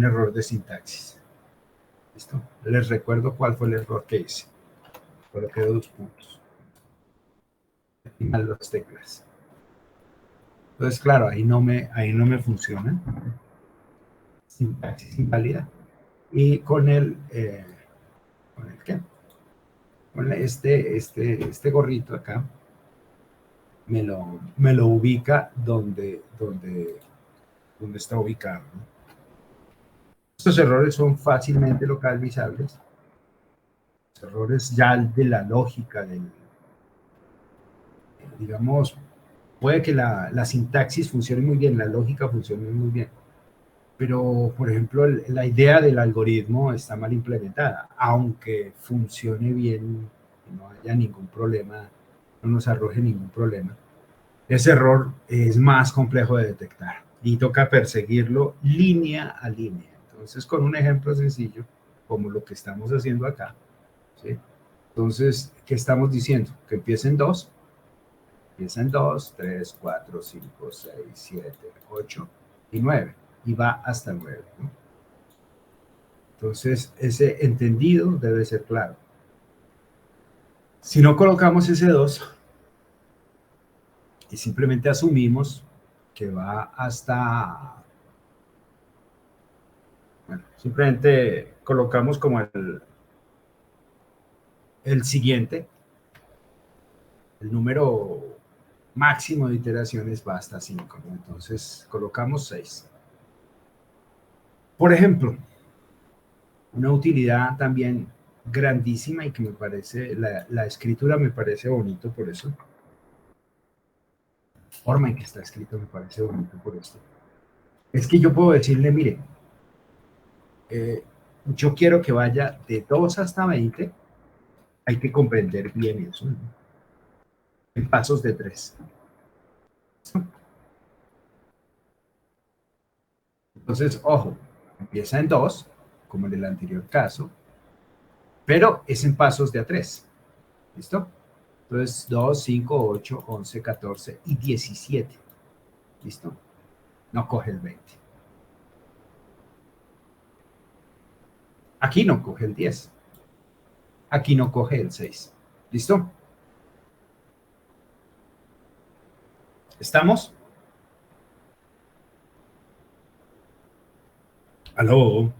error de sintaxis. ¿Listo? Les recuerdo cuál fue el error que hice. Coloqué 2 puntos. Mal las teclas. Entonces, claro, ahí no me funciona. Sintaxis inválida. Y con ¿con el qué? Con este gorrito acá, me lo ubica donde está ubicado, ¿no? Estos errores son fácilmente localizables. Los errores ya de la lógica, digamos, puede que la sintaxis funcione muy bien, la lógica funcione muy bien, pero, por ejemplo, la idea del algoritmo está mal implementada, aunque funcione bien, no haya ningún problema, no nos arroje ningún problema. Ese error es más complejo de detectar y toca perseguirlo línea a línea. Entonces, con un ejemplo sencillo, como lo que estamos haciendo acá, ¿sí? Entonces, ¿qué estamos diciendo? Que empieza en 2, 3, 4, 5, 6, 7, 8 y 9, y va hasta 9, ¿no? Entonces, ese entendido debe ser claro. Si no colocamos ese 2 y simplemente asumimos que va hasta, bueno, simplemente colocamos como el siguiente, el número máximo de iteraciones va hasta 5, ¿no? Entonces colocamos 6. Por ejemplo, una utilidad también grandísima y que me parece, la escritura me parece bonito por eso. La forma en que está escrito me parece bonito por esto. Es que yo puedo decirle, mire, yo quiero que vaya de 2 hasta 20, hay que comprender bien eso, ¿no? En pasos de 3. Entonces, ojo, empieza en 2, como en el anterior caso, pero es en pasos de a 3. ¿Listo? Entonces, 2, 5, 8, 11, 14 y 17. ¿Listo? No coge el 20. Aquí no coge el 10. Aquí no coge el 6. ¿Listo? ¿Estamos? ¿Aló?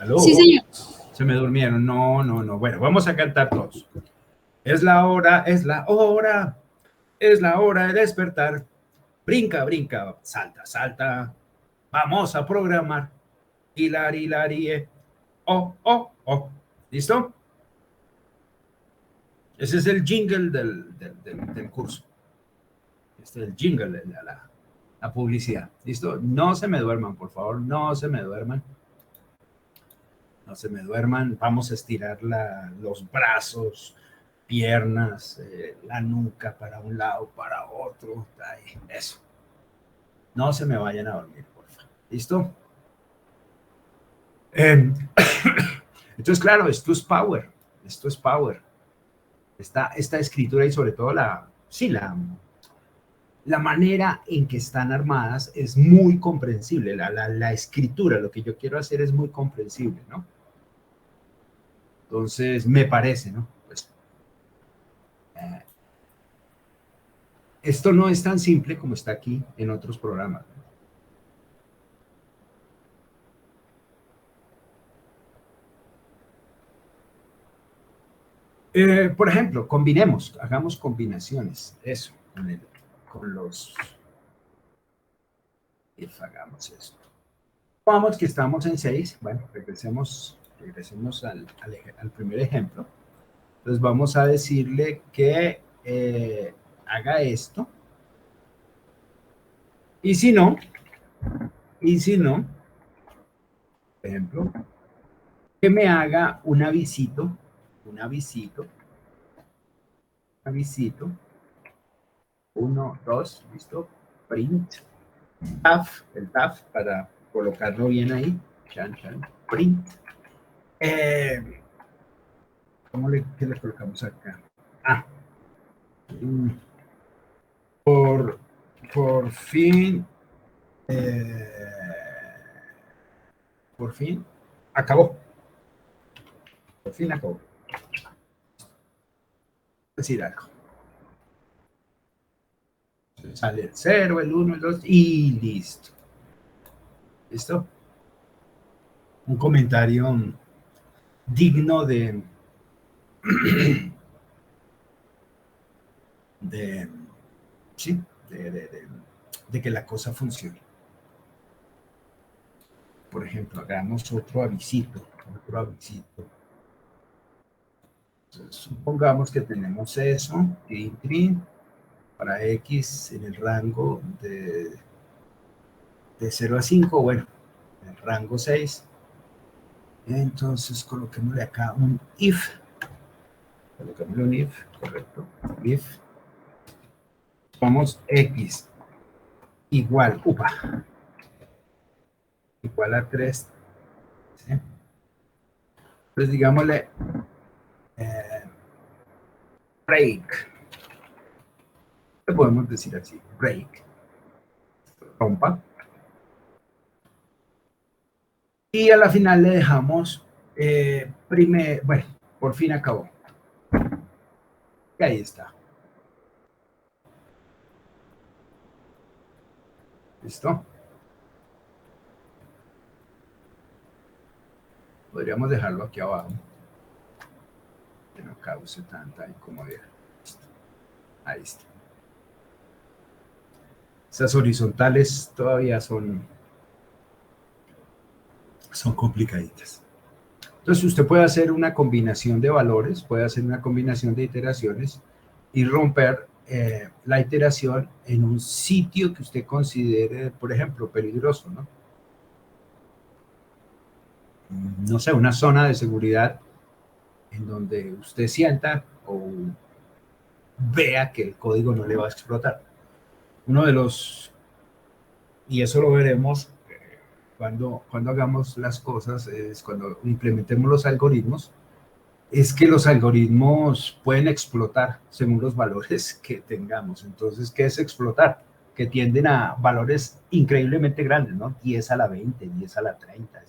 ¿Aló? Sí, señor. Se me durmieron. No, no, no. Bueno, vamos a cantar todos. Es la hora, es la hora, es la hora de despertar. Brinca, brinca, salta, salta. Vamos a programar. Hilari, hilari, oh, oh, oh. ¿Listo? Ese es el jingle del curso. Este es el jingle de la publicidad. ¿Listo? No se me duerman, por favor. No se me duerman. No se me duerman. Vamos a estirar los brazos, piernas, la nuca para un lado, para otro. Ahí, eso. No se me vayan a dormir, por favor. ¿Listo? Entonces, claro, esto es power. Esto es power. Esta escritura y sobre todo la manera en que están armadas es muy comprensible. La escritura, lo que yo quiero hacer es muy comprensible, ¿no? Entonces, me parece, ¿no? Pues, esto no es tan simple como está aquí en otros programas, ¿no? Por ejemplo, combinemos, hagamos combinaciones, eso, con los... Hagamos esto. Vamos que estamos en 6, bueno, regresemos al primer ejemplo. Entonces vamos a decirle que haga esto, Y si no, por ejemplo, que me haga un avisito, uno, dos, listo, print, el taf para colocarlo bien ahí, chan, print. ¿Qué le colocamos acá? Mm, por fin, por fin acabó. Por fin acabó. Decir algo. Sale el 0, el 1, el 2 y listo. ¿Listo? Un comentario digno de, sí, de que la cosa funcione. Por ejemplo, hagamos otro avisito. Entonces, supongamos que tenemos eso, para X en el rango de 0 a 5, bueno, en el rango 6. Entonces, coloquémosle acá un if. Correcto. If. Vamos X igual a 3. ¿Sí? Pues digámosle break. Le podemos decir así, break. Rompa. Y a la final le dejamos bueno, por fin acabó. Y ahí está. ¿Listo? Podríamos dejarlo aquí abajo. Que no cause tanta incomodidad. ¿Listo? Ahí está. Esas horizontales todavía son complicaditas. Entonces usted puede hacer una combinación de valores, puede hacer una combinación de iteraciones y romper la iteración en un sitio que usted considere, por ejemplo, peligroso, ¿no? No sé, una zona de seguridad en donde usted sienta o vea que el código no le va a explotar. Uno de los, y eso lo veremos cuando hagamos las cosas, es cuando implementemos los algoritmos, es que los algoritmos pueden explotar según los valores que tengamos. Entonces, ¿qué es explotar? Que tienden a valores increíblemente grandes, ¿no? 10 a la 20, 10 a la 30,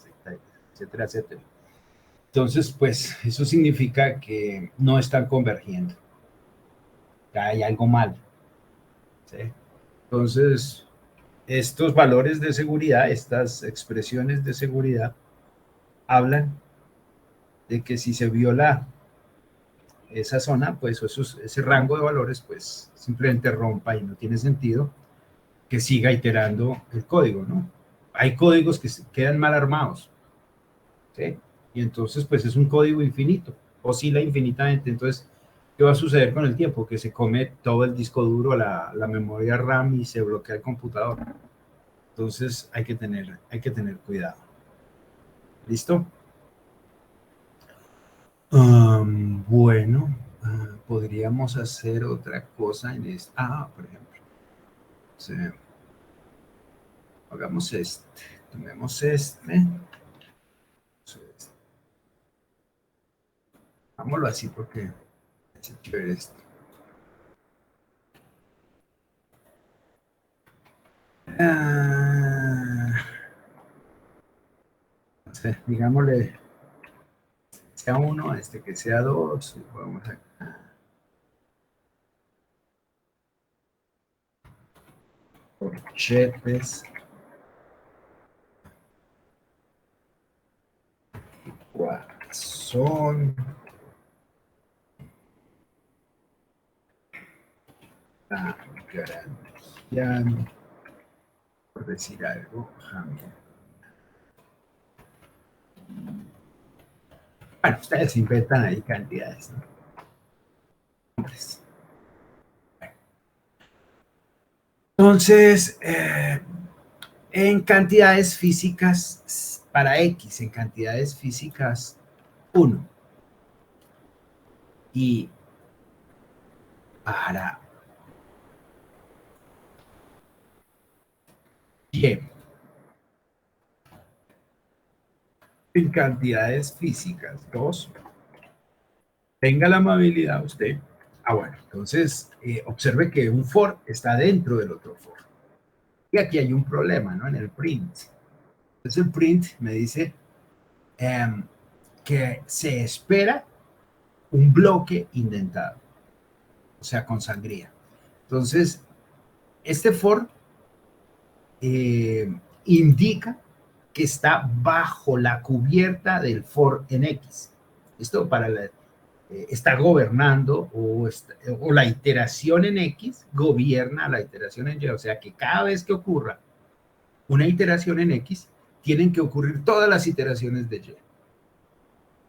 etcétera, etcétera. Entonces, pues, eso significa que no están convergiendo. Ya hay algo mal. ¿Sí? Entonces, estos valores de seguridad, estas expresiones de seguridad, hablan de que si se viola esa zona, pues ese rango de valores, pues simplemente rompa y no tiene sentido que siga iterando el código, ¿no? Hay códigos que quedan mal armados, ¿sí? Y entonces, pues es un código infinito, oscila infinitamente. Entonces, ¿qué va a suceder con el tiempo? Que se come todo el disco duro, la memoria RAM y se bloquea el computador. Entonces, hay que tener cuidado. ¿Listo? Bueno, podríamos hacer otra cosa en esto. Por ejemplo, sí. Hagamos tomemos hagámoslo así porque es chévere esto. No sé, digámosle sea 1, que sea 2, vamos a corchetes corazón Garantiano, por decir algo, bueno, ustedes inventan ahí cantidades, ¿no? Entonces, en cantidades físicas, para X, en cantidades físicas, 1. Y para Y, en cantidades físicas, 2. Tenga la amabilidad usted. Bueno, entonces observe que un for está dentro del otro for. Y aquí hay un problema, ¿no? En el print. Entonces el print me dice que se espera un bloque indentado, o sea, con sangría. Entonces, este for indica que está bajo la cubierta del for en X. Esto para está gobernando o la iteración en X gobierna la iteración en Y. O sea que cada vez que ocurra una iteración en X, tienen que ocurrir todas las iteraciones de Y.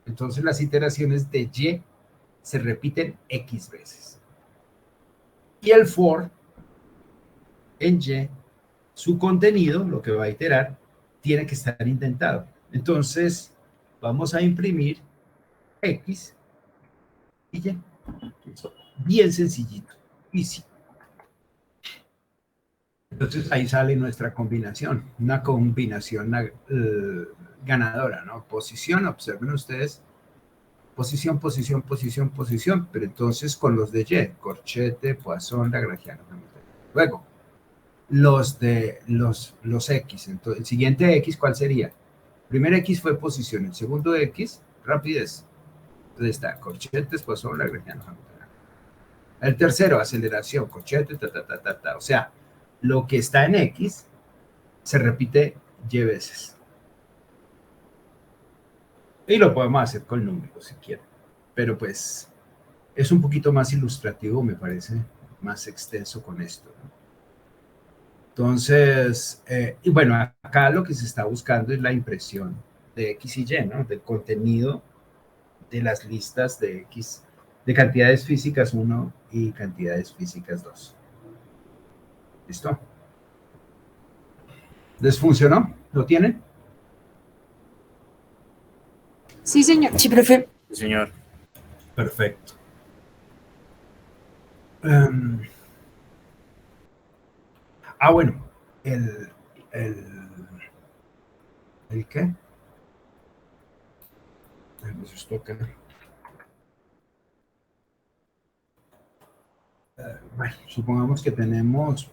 Entonces las iteraciones de Y se repiten X veces. Y el for en Y, su contenido, lo que va a iterar, tiene que estar indentado. Entonces vamos a imprimir X y Y. Bien sencillito. Easy. Entonces ahí sale nuestra combinación, una combinación ganadora, ¿no? Posición, observen ustedes, posición, posición, posición, posición, pero entonces con los de Y, Corchete, Poisson, Lagrangiano. Luego, los X, entonces el siguiente X, ¿cuál sería? El primer X fue posición, el segundo X, rapidez. Entonces está Corchetes, Poisson, Lagrangiano. El tercero, aceleración, Corchete, O sea, lo que está en X se repite Y veces. Y lo podemos hacer con números si quieren. Pero pues es un poquito más ilustrativo, me parece, más extenso con esto, ¿no? Entonces, y bueno, acá lo que se está buscando es la impresión de X y Y, ¿no? Del contenido de las listas de X, de cantidades físicas 1 y cantidades físicas 2. ¿Listo? ¿Les funcionó? ¿Lo tienen? Sí, señor. Sí, profe. Sí, señor. Perfecto. Bueno, ¿el qué? Nos toca. Bueno, supongamos que tenemos.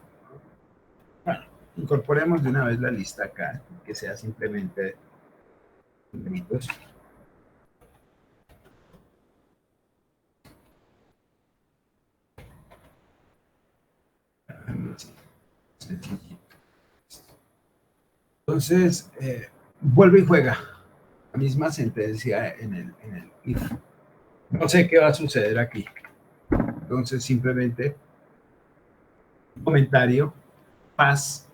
Bueno, incorporemos de una vez la lista acá, que sea simplemente numeritos. Entonces, vuelve y juega. La misma sentencia en el if. No sé qué va a suceder aquí. Entonces, simplemente un comentario, paz,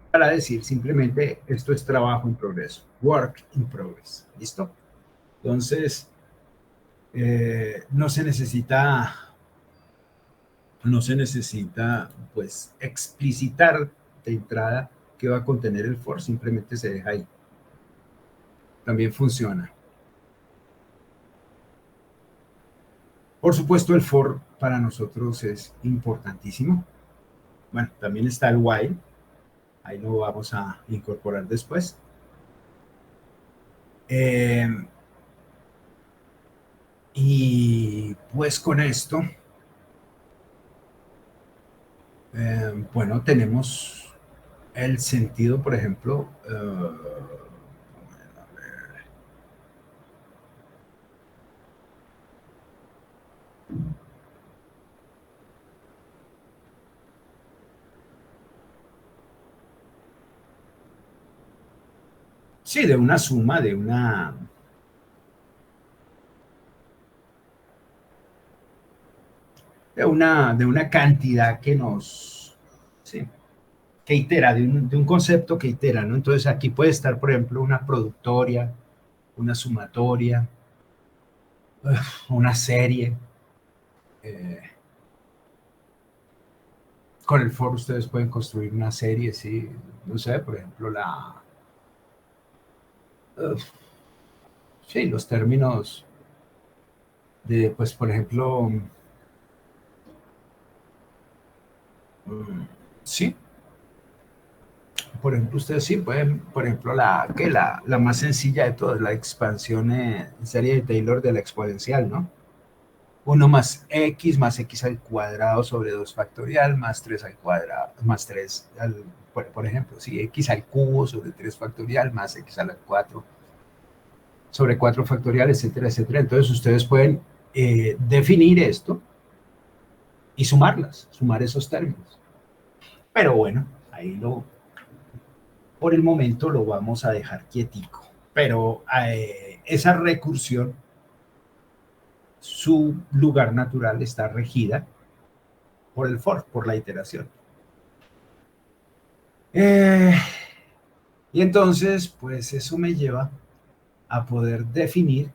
para decir simplemente esto es trabajo en progreso, work in progress. ¿Listo? Entonces, no se necesita pues explicitar de entrada qué va a contener el for, simplemente se deja ahí. También funciona. Por supuesto, el for para nosotros es importantísimo. Bueno, también está el while. Ahí lo vamos a incorporar después. Y pues con esto, bueno, tenemos el sentido, por ejemplo, sí, de una suma, de una cantidad que nos, sí, que itera, de un concepto que itera, ¿no? Entonces aquí puede estar, por ejemplo, una productoria, una sumatoria, una serie, con el for ustedes pueden construir una serie, sí, no sé, por ejemplo, uh, sí, los términos de, pues, por ejemplo, sí, por ejemplo, ustedes sí pueden, por ejemplo, la más sencilla de todas, la expansión en serie de Taylor de la exponencial, ¿no? Uno más x al cuadrado sobre 2 factorial más 3 al cuadrado, más 3 por ejemplo, sí, x al cubo sobre 3 factorial más x a la 4 sobre 4 factorial, etcétera, etcétera. Entonces ustedes pueden definir esto y sumar esos términos. Pero bueno, por el momento lo vamos a dejar quietico. Pero esa recursión, su lugar natural está regida por el for, por la iteración. Y entonces, pues eso me lleva a poder definir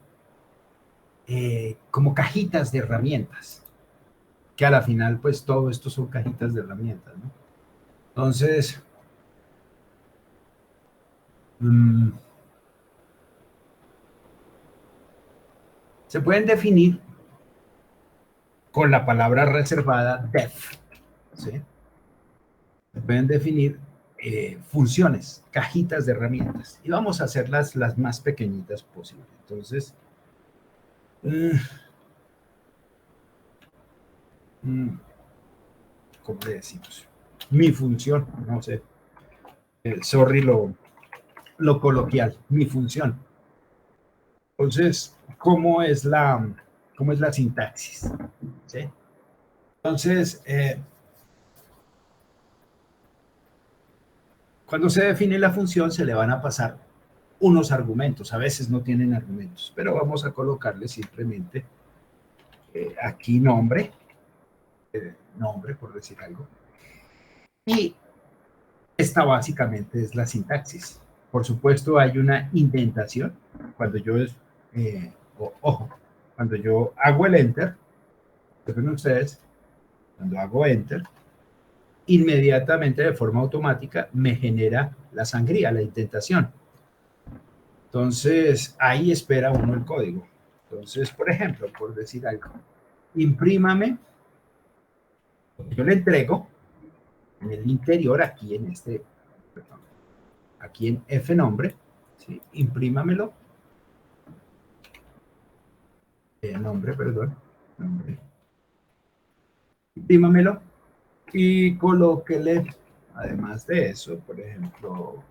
como cajitas de herramientas, que a la final, pues todo esto son cajitas de herramientas, ¿no? Entonces, se pueden definir con la palabra reservada def, ¿sí? Se pueden definir funciones, cajitas de herramientas, y vamos a hacerlas las más pequeñitas posible. Entonces, ¿cómo le decimos? Mi función, no sé, sorry lo coloquial, mi función. Entonces, ¿cómo es la sintaxis? ¿Sí? Entonces, cuando se define la función, se le van a pasar unos argumentos. A veces no tienen argumentos, pero vamos a colocarle simplemente aquí nombre, por decir algo. Y esta básicamente es la sintaxis. Por supuesto, hay una indentación. Cuando yo, ojo, cuando yo hago el enter, ven ustedes, cuando hago enter, inmediatamente de forma automática me genera la sangría, la indentación. Entonces, ahí espera uno el código. Entonces, por ejemplo, por decir algo, imprímame, yo le entrego en el interior, aquí en este, perdón, aquí en F nombre, ¿sí? Imprímamelo, nombre, imprímamelo y colóquele, además de eso, por ejemplo,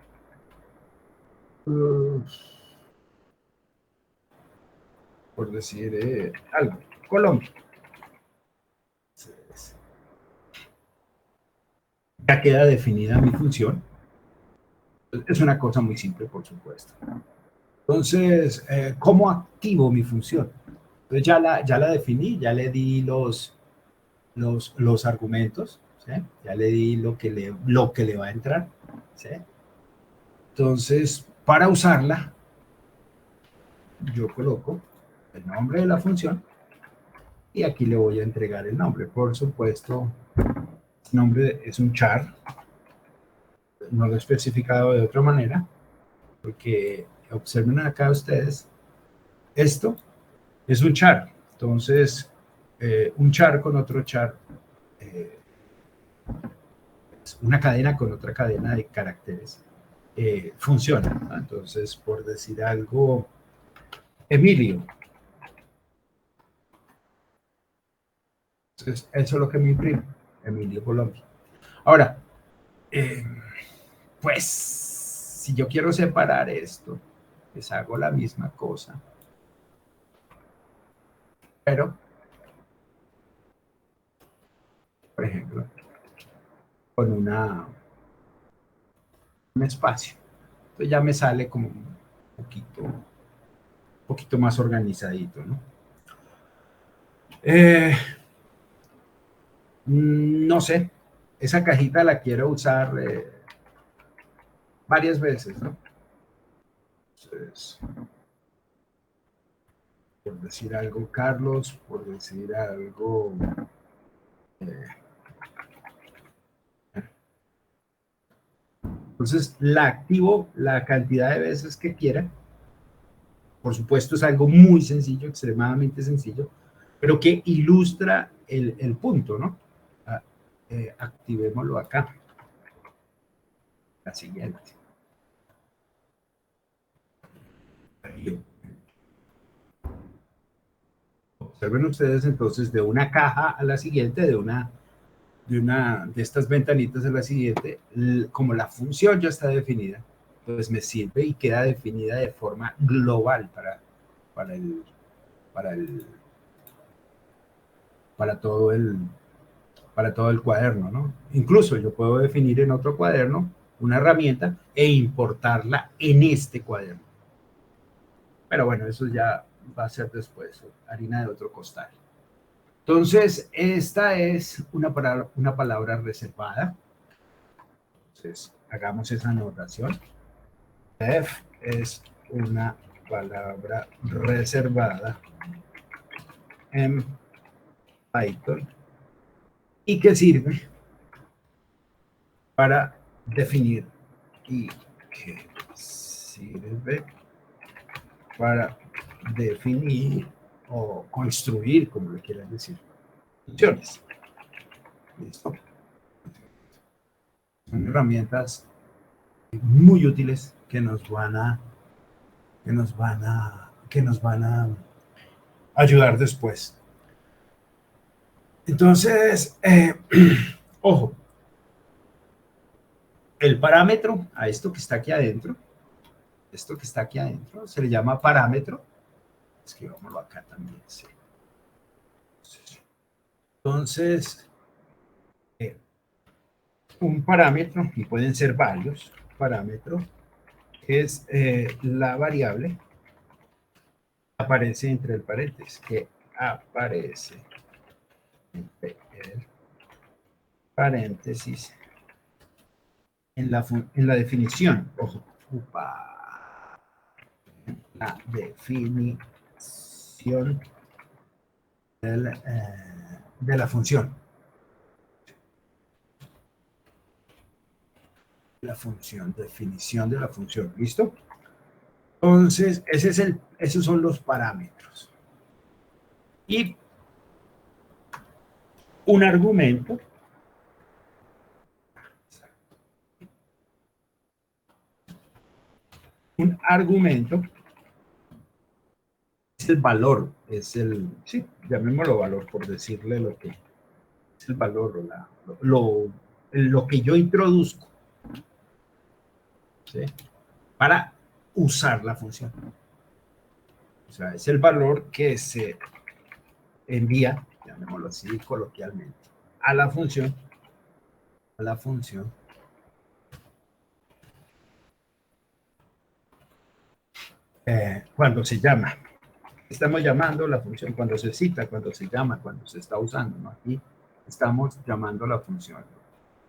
por decir algo, Colombia. Ya queda definida mi función. Es una cosa muy simple, por supuesto. Entonces, ¿cómo activo mi función? Entonces ya la definí, ya le di los argumentos, ¿sí? Ya le di lo que le va a entrar, ¿sí? Entonces, para usarla, yo coloco el nombre de la función y aquí le voy a entregar el nombre. Por supuesto, el nombre es un char, no lo he especificado de otra manera, porque observen acá ustedes, esto es un char. Entonces, un char con otro char, una cadena con otra cadena de caracteres, funciona, ¿no? Entonces, por decir algo, Emilio. Entonces, eso es lo que me imprime, Emilio Colombia. Ahora, eh, pues, si yo quiero separar esto, pues hago la misma cosa, pero, por ejemplo, con un espacio. Entonces ya me sale como un poquito más organizadito, ¿no? No sé, esa cajita la quiero usar varias veces, ¿no? Entonces, por decir algo, Carlos, por decir algo, Entonces la activo la cantidad de veces que quiera. Por supuesto es algo muy sencillo, extremadamente sencillo, pero que ilustra el punto, ¿no? Activémoslo acá. La siguiente. Observen ustedes entonces de una caja a la siguiente, de estas ventanitas a la siguiente, como la función ya está definida, pues me sirve y queda definida de forma global para el, para el, para todo el cuaderno, ¿no? Incluso yo puedo definir en otro cuaderno una herramienta e importarla en este cuaderno. Pero bueno, eso ya va a ser después, harina de otro costal. Entonces, esta es una palabra reservada. Entonces, hagamos esa anotación. Def es una palabra reservada en Python y que sirve para definir y que sirve para definir o construir, como le quieran decir, funciones. ¿Listo? Son herramientas muy útiles que nos van a ayudar después. Entonces, ojo, el parámetro a esto que está aquí adentro, se le llama parámetro. Escribámoslo acá también, sí. Entonces, un parámetro, y pueden ser varios parámetros, es la variable que aparece entre el paréntesis, que aparece entre el paréntesis en la definición. Ojo, la definición de la función. Definición de la función, ¿listo? Entonces, esos son los parámetros. Y un argumento es el valor, sí, llamémoslo valor por decirle lo que es el valor o lo que yo introduzco, ¿sí? Para usar la función. O sea, es el valor que se envía, llamémoslo así coloquialmente, a la función, cuando se llama. Estamos llamando la función cuando se cita, cuando se llama, cuando se está usando, ¿no? Aquí estamos llamando la función.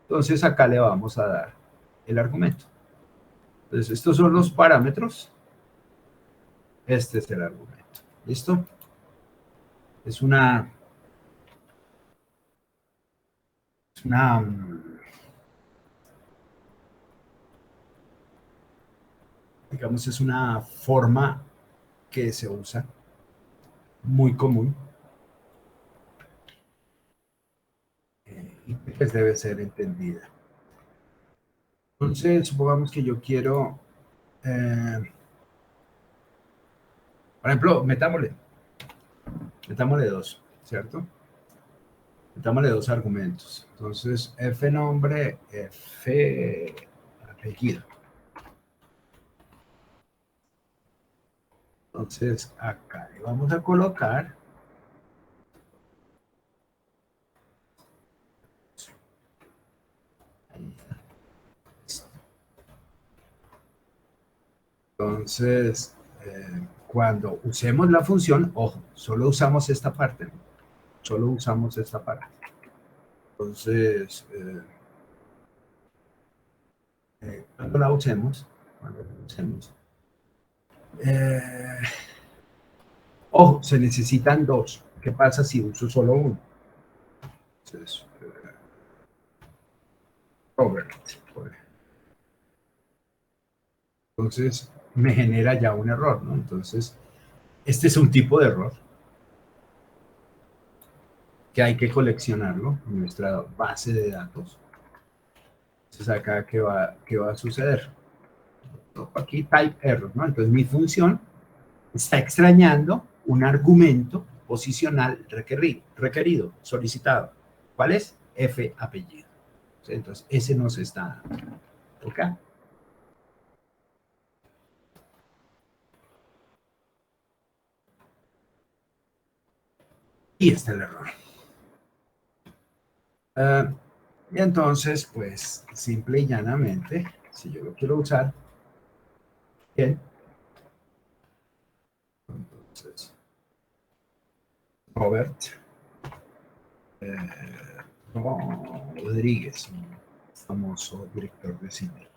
Entonces acá le vamos a dar el argumento. Entonces estos son los parámetros. Este es el argumento. ¿Listo? Es una digamos, es una forma que se usa muy común y pues debe ser entendida. Entonces, supongamos que yo quiero, por ejemplo, metámosle 2, ¿cierto? Metámosle 2 argumentos. Entonces, F nombre, F apellido. Entonces, acá le vamos a colocar entonces, cuando usemos la función, ojo, solo usamos esta parte, ¿no? Solo usamos esta parte. Entonces, cuando la usemos, ojo, se necesitan 2. ¿Qué pasa si uso solo uno? Entonces, Robert, Entonces me genera ya un error, ¿no? Entonces, este es un tipo de error que hay que coleccionarlo en nuestra base de datos. Entonces acá, qué va a suceder? Aquí type error, ¿no? Entonces mi función está extrañando un argumento posicional requerido, solicitado. ¿Cuál es? F apellido. Entonces ese no se está dando. ¿Ok? Y está el error. Y entonces, pues, simple y llanamente, si yo lo quiero usar, bien, entonces, Robert Rodríguez, un famoso director de cine.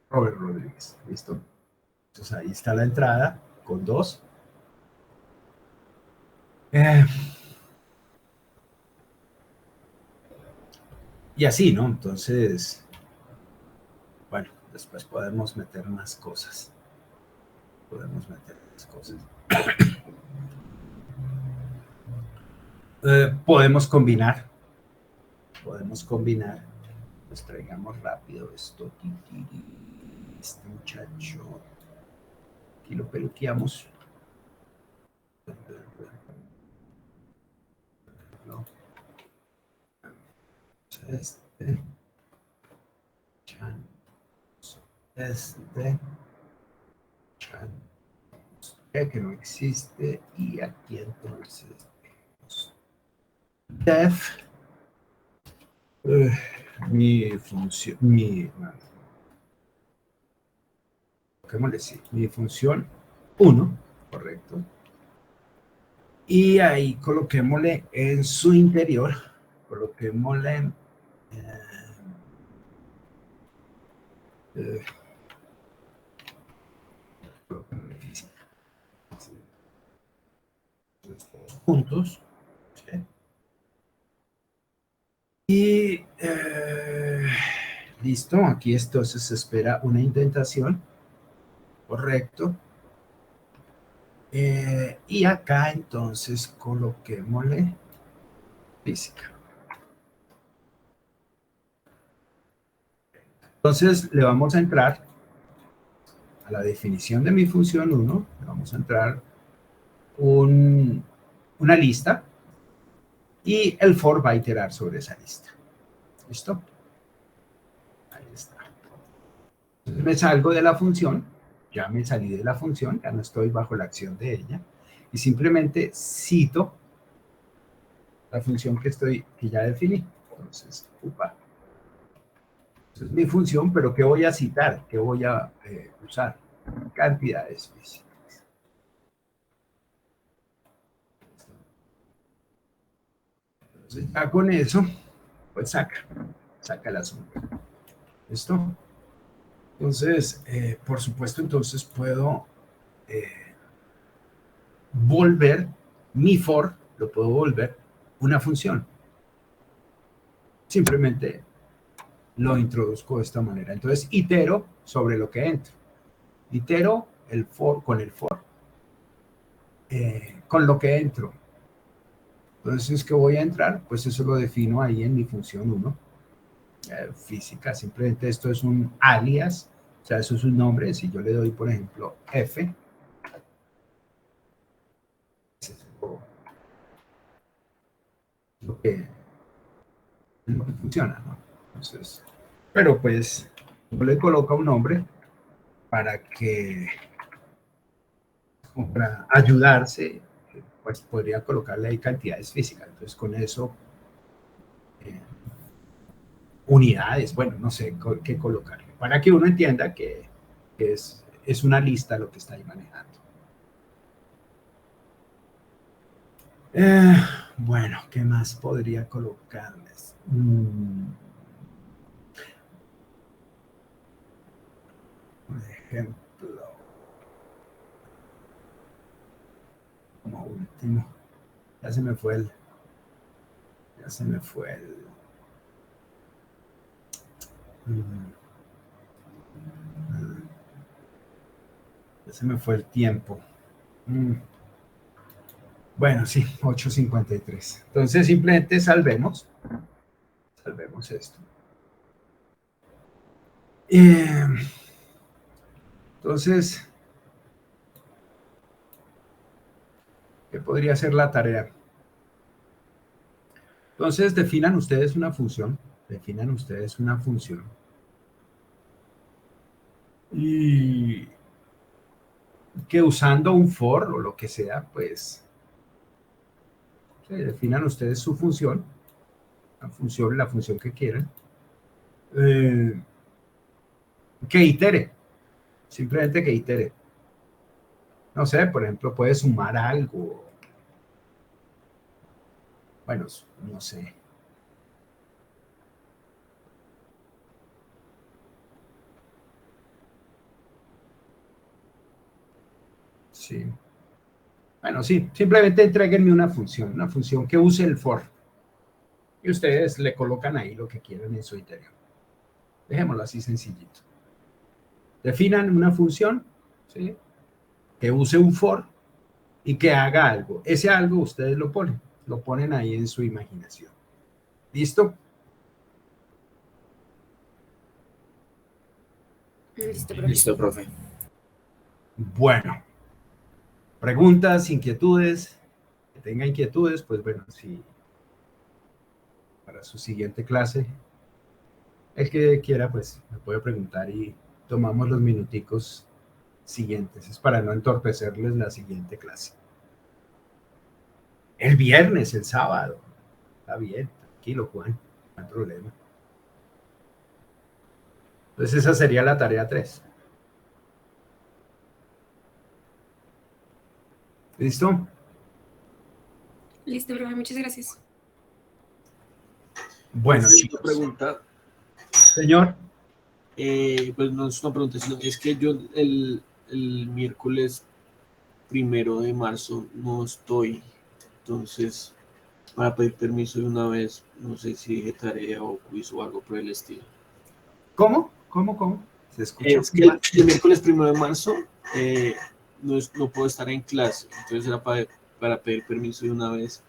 Robert Rodríguez, ¿listo? Entonces ahí está la entrada con 2. Y así, ¿no? Entonces, bueno, después podemos meter más cosas. Podemos combinar. Pues traigamos rápido esto. Este muchacho. Aquí lo peluqueamos. ¿No? Este. Que no existe. Y aquí entonces. Def. Mi función. Mi función 1, correcto. Y ahí coloquémosle en su interior, coloquémosle puntos. ¿Sí? Y listo, aquí entonces se espera una indentación, correcto. Y acá entonces coloquémosle física. Entonces le vamos a entrar a la definición de mi función 1, le vamos a entrar una lista y el for va a iterar sobre esa lista. ¿Listo? Ahí está. Entonces me salgo de la función, ya me salí de la función, ya no estoy bajo la acción de ella, y simplemente cito la función que ya definí. Entonces, Entonces, mi función, pero ¿qué voy a citar? ¿Qué voy a usar? Cantidades físicas. Entonces, ya con eso, pues saca el asunto. ¿Listo? Entonces, por supuesto, entonces puedo volver mi for, lo puedo volver una función. Simplemente lo introduzco de esta manera. Entonces, itero sobre lo que entro. Itero el for con el for. Con lo que entro. Entonces, ¿qué voy a entrar? Pues eso lo defino ahí en mi función 1. Física. Simplemente esto es un alias. O sea, eso es un nombre. Si yo le doy, por ejemplo, F. Lo que funciona, ¿no? Entonces, pero pues no le coloca un nombre para para ayudarse, pues podría colocarle ahí cantidades físicas. Entonces con eso, eh, unidades, bueno, no sé qué colocarle, para que uno entienda que es una lista lo que está ahí manejando. Bueno, ¿qué más podría colocarles? Por ejemplo, como último, ya se me fue Ya se me fue el tiempo. Bueno, sí, 8:53. Entonces simplemente salvemos esto. Entonces, ¿qué podría ser la tarea? Entonces, definan ustedes una función. Y que usando un for o lo que sea, pues, definan ustedes su función, la función que quieran, que itere, simplemente que itere. No sé, por ejemplo, puede sumar algo. Bueno, no sé. Sí. Bueno, sí, simplemente entréguenme una función que use el for. Y ustedes le colocan ahí lo que quieran en su interior. Dejémoslo así sencillito. Definan una función, ¿sí?, que use un for y que haga algo. Ese algo ustedes lo ponen ahí en su imaginación. ¿Listo? Listo, profe. Listo, profe. Bueno, preguntas, inquietudes, que tenga inquietudes, pues bueno, si para su siguiente clase, el que quiera, pues me puede preguntar y tomamos los minuticos siguientes. Es para no entorpecerles la siguiente clase. El viernes, el sábado. Está bien, tranquilo, Juan, no hay problema. Entonces esa sería la tarea 3. ¿Listo? Listo, profe. Muchas gracias. Bueno, Una chicos. pregunta, Señor. pues no es una pregunta, sino es que yo el miércoles 1 de marzo no estoy, entonces para pedir permiso de una vez, no sé si dije tarea o quiz o algo por el estilo. ¿Cómo? Se escucha Es que mal. el miércoles 1 de marzo no puedo estar en clase, entonces era para pedir permiso de una vez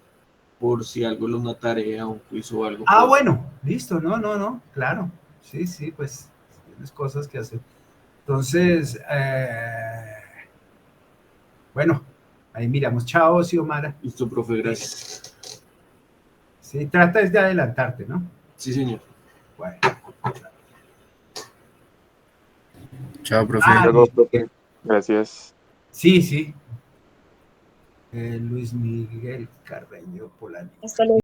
por si algo es una tarea, un quiz o algo. Ah, bueno, listo, no, claro. Sí, pues tienes cosas que hacer. Entonces, bueno, ahí miramos. Chao, Xiomara. Listo, profe, gracias. Sí, trata es de adelantarte, ¿no? Sí, señor. Bueno. Chao, profe. Ah, Luego, profe. Gracias. sí. Luis Miguel Carreño Polanyi. Hasta luego.